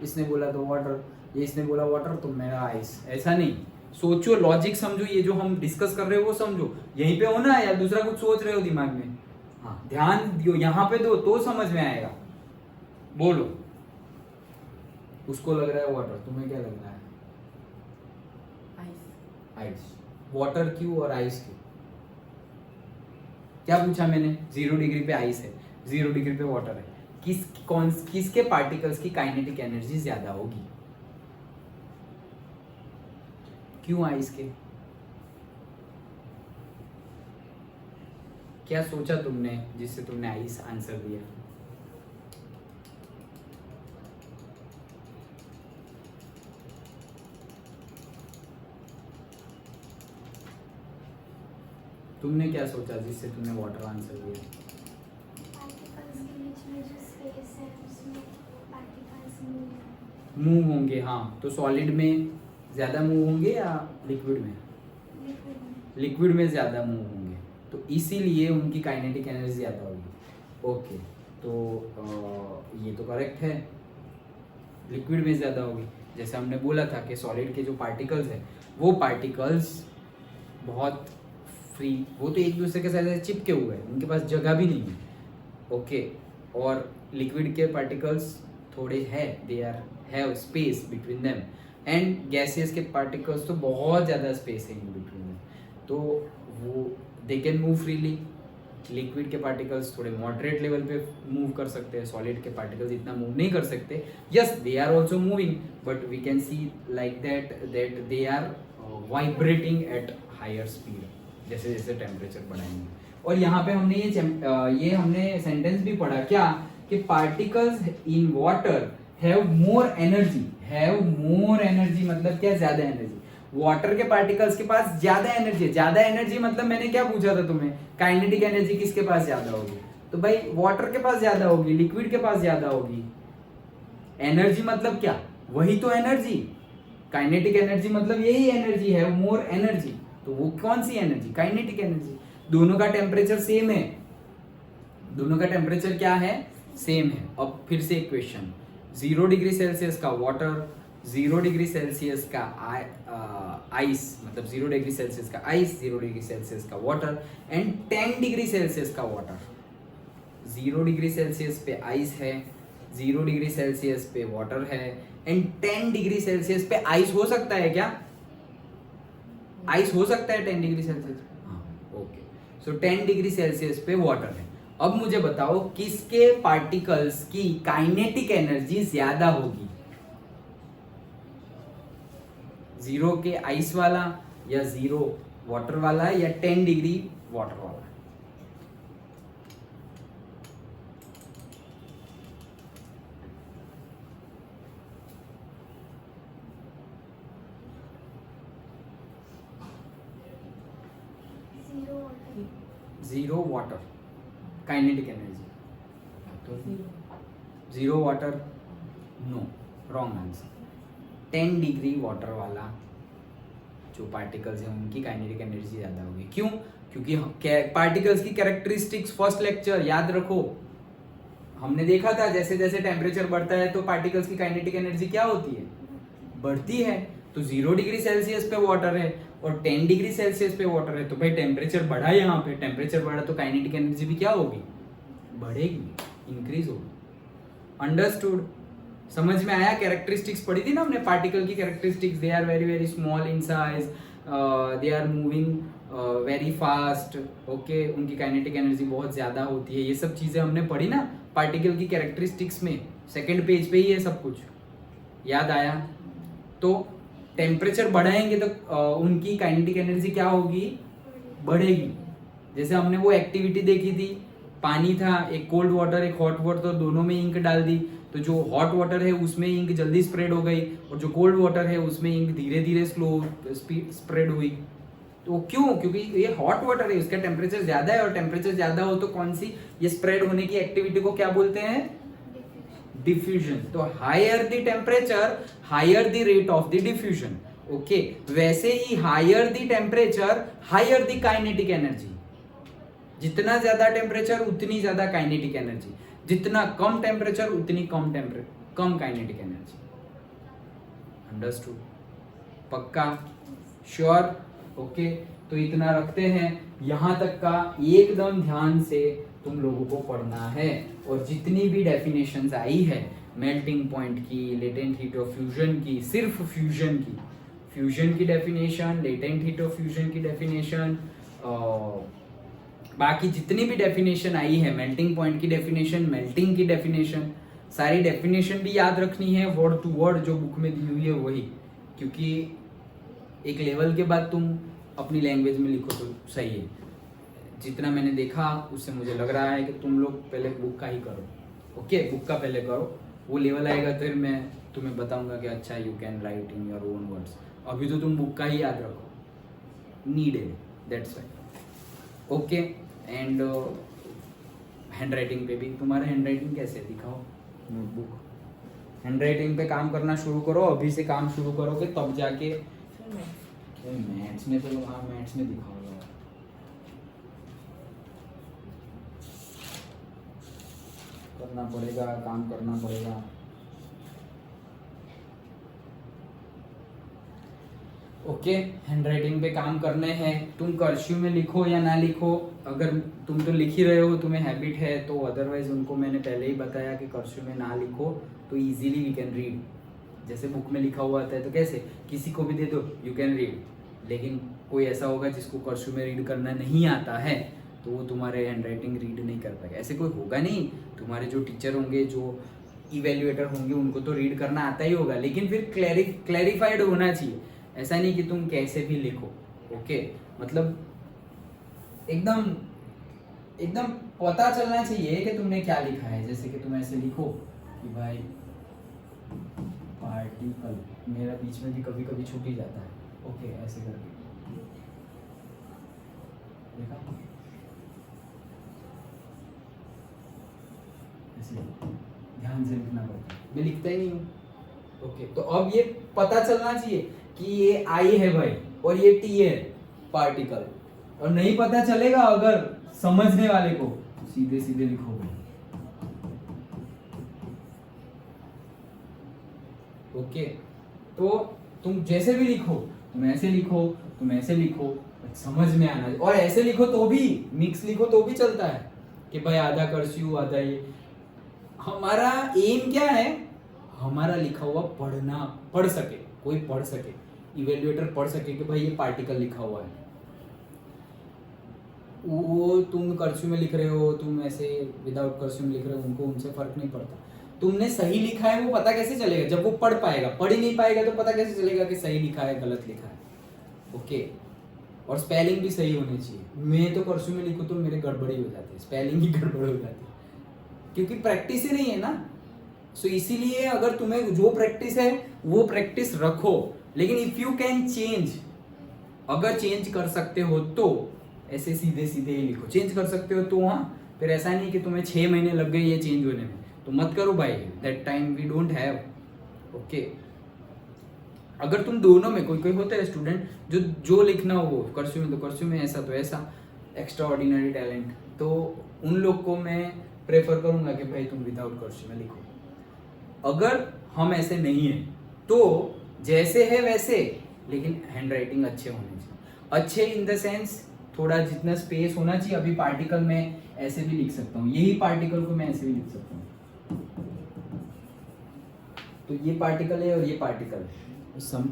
S1: इसने बोला तो वाटर, ये इसने बोला वाटर तो मेरा आइस, ऐसा नहीं. सोचो, लॉजिक समझो, ये जो हम डिस्कस कर रहे हो वो समझो. यहीं पे हो ना या दूसरा कुछ सोच रहे हो दिमाग में? हाँ, ध्यान दियो, यहाँ पे दो तो समझ में आएगा. बोलो. उसको लग रहा है वाटर, तुम्हें क्या लग रहा है? आइस. वाटर क्यों और आइस क्यों? क्या पूछा मैंने? 0 डिग्री पे आइस है, 0 डिग्री पे वाटर है. किसके पार्टिकल्स की काइनेटिक एनर्जी ज्यादा होगी? क्यों आइस के? क्या सोचा तुमने जिससे तुमने आइस आंसर दिया? तुमने क्या सोचा जिससे तुमने वाटर आंसर दिया?
S3: पार्टिकल्स के बीच में जो स्पेस है उसमें पार्टिकल्स
S1: मूव होंगे. हाँ, तो सॉलिड में ज्यादा मूव होंगे या लिक्विड में? लिक्विड में ज्यादा मूव होंगे, तो इसीलिए उनकी काइनेटिक एनर्जी ज्यादा होगी. ओके, तो ये तो करेक्ट है, लिक्विड में ज्यादा होगी. जैसे हमने बोला था कि सॉलिड के जो पार्टिकल्स है वो पार्टिकल्स बहुत फ्री, वो तो एक दूसरे के साथ चिपके हुए हैं, उनके पास जगह भी नहीं है. ओके, और लिक्विड के पार्टिकल्स थोड़े है, they are have space between them. And gases के पार्टिकल्स तो बहुत ज़्यादा स्पेस है इन बिटवीन देम, तो वो they can move freely. Liquid के पार्टिकल्स थोड़े मॉडरेट लेवल पे मूव कर सकते हैं, सॉलिड के पार्टिकल्स इतना मूव नहीं कर सकते. Yes, they are also moving, but we can see like that they are vibrating at higher speed, जैसे जैसे टेम्परेचर बढ़ाएंगे. और यहाँ पे हमने ये हमने सेंटेंस भी पढ़ा क्या, कि particles in water have more energy. Have more energy मतलब क्या, ज्यादा एनर्जी. वाटर के पार्टिकल्स के पास ज्यादा एनर्जी है. ज्यादा एनर्जी मतलब मैंने क्या पूछा था तुम्हें, काइनेटिक एनर्जी किसके पास ज्यादा होगी, तो भाई वाटर के पास ज्यादा होगी, लिक्विड के पास ज्यादा होगी. एनर्जी मतलब क्या, वही तो एनर्जी. काइनेटिक एनर्जी मतलब यही एनर्जी है, मोर एनर्जी. तो वो कौन सी एनर्जी, काइनेटिक एनर्जी. दोनों का टेम्परेचर सेम है, दोनों का टेम्परेचर क्या है, सेम है. अब फिर से एक क्वेश्चन, 0 डिग्री सेल्सियस का वाटर, 0 डिग्री सेल्सियस का आइस, मतलब 0 डिग्री सेल्सियस का आइस, 0 डिग्री सेल्सियस का वाटर एंड 10 डिग्री सेल्सियस का वाटर. 0 डिग्री सेल्सियस पे आइस है, 0 डिग्री सेल्सियस पे वाटर है एंड 10 डिग्री सेल्सियस पे आइस हो सकता है क्या, आइस हो सकता है 10 डिग्री सेल्सियस. हाँ, ओके. सो 10 डिग्री सेल्सियस पे वाटर है. अब मुझे बताओ किसके पार्टिकल्स की काइनेटिक एनर्जी ज्यादा होगी, 0 के आइस वाला या 0 वाटर वाला या 10 डिग्री वाटर वाला.
S3: Zero
S1: 0
S3: water.
S1: Water kinetic energy, तो 0 water, no, wrong answer. 10 degree water वाला जो पार्टिकल्स हैं उनकी काइनेटिक एनर्जी ज़्यादा होगी. क्यों, क्योंकि पार्टिकल्स की कैरेक्टरिस्टिक्स, फर्स्ट लेक्चर याद रखो, हमने देखा था जैसे जैसे टेम्परेचर बढ़ता है तो पार्टिकल्स की काइनेटिक एनर्जी क्या होती है, बढ़ती है. तो 0 डिग्री सेल्सियस पे वाटर है और 10 डिग्री सेल्सियस पे वाटर है, तो भाई टेम्परेचर बढ़ा, यहाँ पे टेम्परेचर बढ़ा तो काइनेटिक एनर्जी भी क्या होगी, बढ़ेगी, इंक्रीज होगी. अंडरस्टूड, समझ में आया. कैरेक्टरिस्टिक्स पढ़ी थी ना हमने पार्टिकल की characteristics, they are very very small in size, they are moving very fast, okay, उनकी काइनेटिक एनर्जी बहुत ज्यादा होती है. ये सब चीजें हमने पढ़ी ना पार्टिकल की कैरेक्टरिस्टिक्स में, सेकंड पेज पे ही है सब कुछ, याद आया. तो टेम्परेचर बढ़ाएंगे तो उनकी काइनेटिक एनर्जी क्या होगी, बढ़ेगी. जैसे हमने वो एक्टिविटी देखी थी, पानी था, एक कोल्ड वाटर एक हॉट वाटर, दोनों में इंक डाल दी, तो जो हॉट वाटर है उसमें इंक जल्दी स्प्रेड हो गई और जो कोल्ड वाटर है उसमें इंक धीरे धीरे स्लो स्प्रेड हुई. तो क्यों, क्योंकि ये हॉट वाटर है, उसका टेम्परेचर ज्यादा है और टेम्परेचर ज्यादा हो तो कौन सी, ये स्प्रेड होने की एक्टिविटी को क्या बोलते हैं, डिफ्यूजन. तो higher the temperature higher the rate of the diffusion. Okay, वैसे ही higher the temperature higher the kinetic energy. जितना ज्यादा टेम्परेचर उतनी ज्यादा काइनेटिक एनर्जी, जितना कम टेम्परेचर उतनी कम काइनेटिक एनर्जी. अंडरस्टूड, पक्का, श्योर, ओके. तो इतना रखते हैं, यहां तक का एकदम ध्यान से तुम लोगों को पढ़ना है. और जितनी भी डेफिनेशंस आई है मेल्टिंग पॉइंट की, लेटेंट हीट ऑफ फ्यूजन की, सिर्फ फ्यूजन की definition, latent heat of fusion की डेफिनेशन, बाकी जितनी भी डेफिनेशन आई है, मेल्टिंग पॉइंट की डेफिनेशन, मेल्टिंग की डेफिनेशन, सारी डेफिनेशन भी याद रखनी है वर्ड टू वर्ड जो बुक में दी हुई है वही. क्योंकि एक लेवल के बाद तुम अपनी लैंग्वेज में लिखो तो सही है. जितना मैंने देखा उससे मुझे लग रहा है कि तुम लोग पहले बुक का ही करो. ओके, बुक का पहले करो, वो लेवल आएगा फिर मैं तुम्हें बताऊंगा कि अच्छा you can write in your own words. अभी तो तुम बुक का ही याद रखो, नीड है, that's why. Okay, and hand writing पे भी, तुम्हारा हैंड राइटिंग कैसे है दिखाओ, नोटबुक. हैंड राइटिंग पे काम करना शुरू करो, अभी से काम शुरू करोगे तब जाके मैथ्स में, तो हाँ मैथ्स में दिखाओगे. करना पड़ेगा, काम करना पड़ेगा. ओके, हैंड राइटिंग पे काम करने हैं. तुम कर्सिव में लिखो या ना लिखो, अगर तुम तो लिख ही रहे हो, तुम्हें हैबिट है, तो अदरवाइज उनको मैंने पहले ही बताया कि कर्सिव में ना लिखो तो इजीली वी कैन रीड. जैसे बुक में लिखा हुआ आता है तो कैसे किसी को भी दे दो यू कैन रीड, लेकिन कोई ऐसा होगा जिसको कर्सिव में रीड करना नहीं आता है तो वो तुम्हारे हैंडराइटिंग रीड नहीं कर पाएगा। ऐसे कोई होगा नहीं, तुम्हारे जो टीचर होंगे, जो इवेल्युएटर होंगे, उनको तो रीड करना आता ही होगा, लेकिन फिर क्लैरिफाइड होना चाहिए। ऐसा नहीं कि तुम कैसे भी लिखो। ओके, मतलब एकदम एकदम पता चलना चाहिए कि तुमने क्या लिखा है। जैसे कि तुम ऐसे लिखो कि भाई पार्टिकल, मेरा बीच में भी कभी कभी छूट ही जाता है। ओके, ऐसे करके देखा, ऐसे ध्यान से लिखना पड़ता है, मैं लिखता ही नहीं हूँ। ओके, तो अब ये पता चलना चाहिए कि ये आई है भाई और ये टी है, पार्टिकल। और नहीं पता चलेगा अगर समझने वाले को, सीधे सीधे लिखोगे। ओके, तो तुम जैसे भी लिखो, तुम ऐसे लिखो, तुम ऐसे लिखो, समझ में आना चाहिए। और ऐसे लिखो तो भी, मिक्स लिखो तो भी चलता है कि भाई आधा कर्सिव आधा ये। हमारा एम क्या है, हमारा लिखा हुआ पढ़ सके, कोई पढ़ सके, इवेल्युएटर पढ़ सके कि भाई ये पार्टिकल लिखा हुआ है। वो तुम कर्सिव में लिख रहे हो, तुम ऐसे विदाउट कर्सिव में लिख रहे हो, उनको उनसे फर्क नहीं पड़ता। तुमने सही लिखा है वो पता कैसे चलेगा, जब वो पढ़ पाएगा। पढ़ ही नहीं पाएगा तो पता कैसे चलेगा कि सही लिखा है गलत लिखा है। ओके, और स्पेलिंग भी सही होनी चाहिए। मैं तो कर्सिव में लिखूं तो मेरे गड़बड़ी हो जाती है, स्पेलिंग ही गड़बड़ हो जाती है, क्योंकि प्रैक्टिस ही नहीं है ना। सो इसीलिए अगर तुम्हें जो प्रैक्टिस है वो प्रैक्टिस रखो, लेकिन इफ यू कैन चेंज, अगर चेंज कर सकते हो तो ऐसे सीधे सीधे ही लिखो। चेंज कर सकते हो तो हाँ, फिर ऐसा नहीं कि तुम्हें 6 महीने लग गए ये चेंज होने में, तो मत करो भाई, that time we don't have. Okay, अगर तुम दोनों में, कोई होता है स्टूडेंट जो लिखना हो वो कर्सिव में, तो कर्सिव में, ऐसा तो ऐसा, एक्स्ट्रा ऑर्डिनरी टैलेंट, तो उन लोग को मैं प्रेफर करूंगा कि भाई तुम विदाउट कर्सिव में लिखो। अगर हम ऐसे नहीं है तो जैसे है वैसे, लेकिन हैंड राइटिंग अच्छे होने चाहिए। अच्छे इन द सेंस थोड़ा जितना स्पेस होना चाहिए। अभी पार्टिकल में ऐसे भी लिख सकता हूँ, यही पार्टिकल को मैं ऐसे भी लिख सकता हूँ। तो ये पार्टिकल है और ये पार्टिकल है।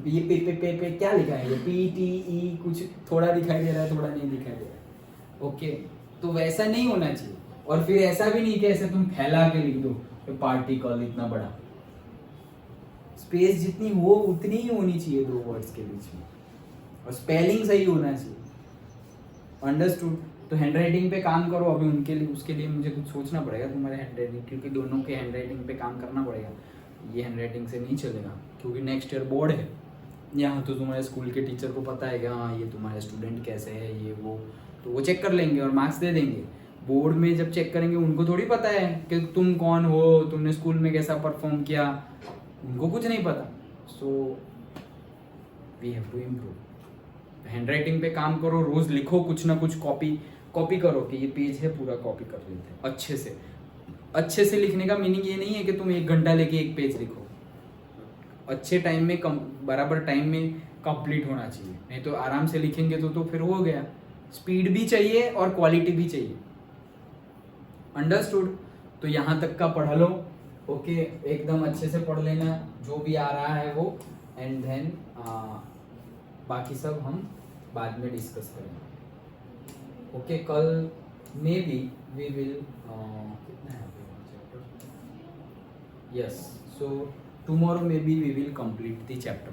S1: ये पे क्या लिखा है, ये पी टी ई, कुछ थोड़ा दिखाई दे रहा है, थोड़ा नहीं दिखाई दे रहा है। ओके, तो वैसा नहीं होना चाहिए। और फिर ऐसा भी नहीं कि ऐसे तुम फैला के लिख दो कि पार्टिकल इतना बड़ा। स्पेस जितनी हो उतनी ही होनी चाहिए दो वर्ड्स के बीच में, और स्पेलिंग सही होना चाहिए। अंडरस्टूड? तो हैंडराइटिंग पे काम करो अभी। उनके लिए, उसके लिए मुझे कुछ सोचना पड़ेगा तुम्हारे हैंडराइटिंग, क्योंकि दोनों के हैंडराइटिंग पे काम करना पड़ेगा। ये हैंडराइटिंग से नहीं चलेगा, क्योंकि नेक्स्ट ईयर बोर्ड है। यहाँ तो तुम्हारे स्कूल के टीचर को पता है कि हाँ ये तुम्हारे स्टूडेंट कैसे है, ये वो, तो वो चेक कर लेंगे और मार्क्स दे देंगे। बोर्ड में जब चेक करेंगे उनको थोड़ी पता है कि तुम कौन हो, तुमने स्कूल में कैसा परफॉर्म किया, उनको कुछ नहीं पता। So we have to improve. Handwriting पे काम करो, रोज लिखो कुछ ना कुछ, कॉपी करो कि ये पेज है पूरा कॉपी कर लेते हैं अच्छे से। अच्छे से लिखने का मीनिंग ये नहीं है कि तुम 1 घंटा लेके एक पेज लिखो। अच्छे टाइम में, बराबर टाइम में कंप्लीट होना चाहिए, नहीं तो आराम से लिखेंगे तो फिर हो गया। स्पीड भी चाहिए और क्वालिटी भी चाहिए। अंडरस्टूड? तो यहाँ तक का पढ़ लो। ओके, एकदम अच्छे से पढ़ लेना जो भी आ रहा है वो, एंड देन बाकी सब हम बाद में डिस्कस करेंगे। ओके, कल मे बी वी विल, कितना है chapter? Yes, so tomorrow maybe we will complete the chapter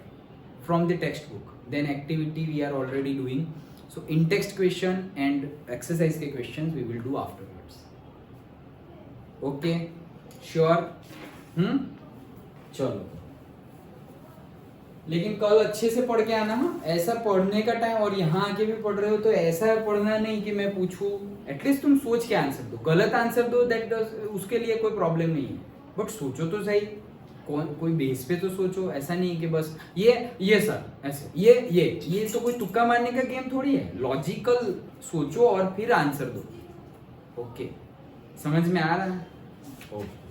S1: from the textbook. Then activity we are already doing, so in text question and exercise के questions we will do afterwards. Okay, sure? चलो, लेकिन कल अच्छे से पढ़ के आना। हाँ, ऐसा पढ़ने का टाइम, और यहाँ आके भी पढ़ रहे हो तो ऐसा पढ़ना नहीं कि मैं पूछूं। एटलीस्ट तुम सोच के आंसर दो। गलत आंसर दो, दैट उसके लिए कोई प्रॉब्लम नहीं है, बट सोचो तो सही, कोई बेस पे तो सोचो। ऐसा नहीं कि बस ये सर ऐसे, ये तो कोई तुक्का मारने का गेम थोड़ी है। लॉजिकल सोचो और फिर आंसर दो। ओके, समझ में आ रहा है? ओके।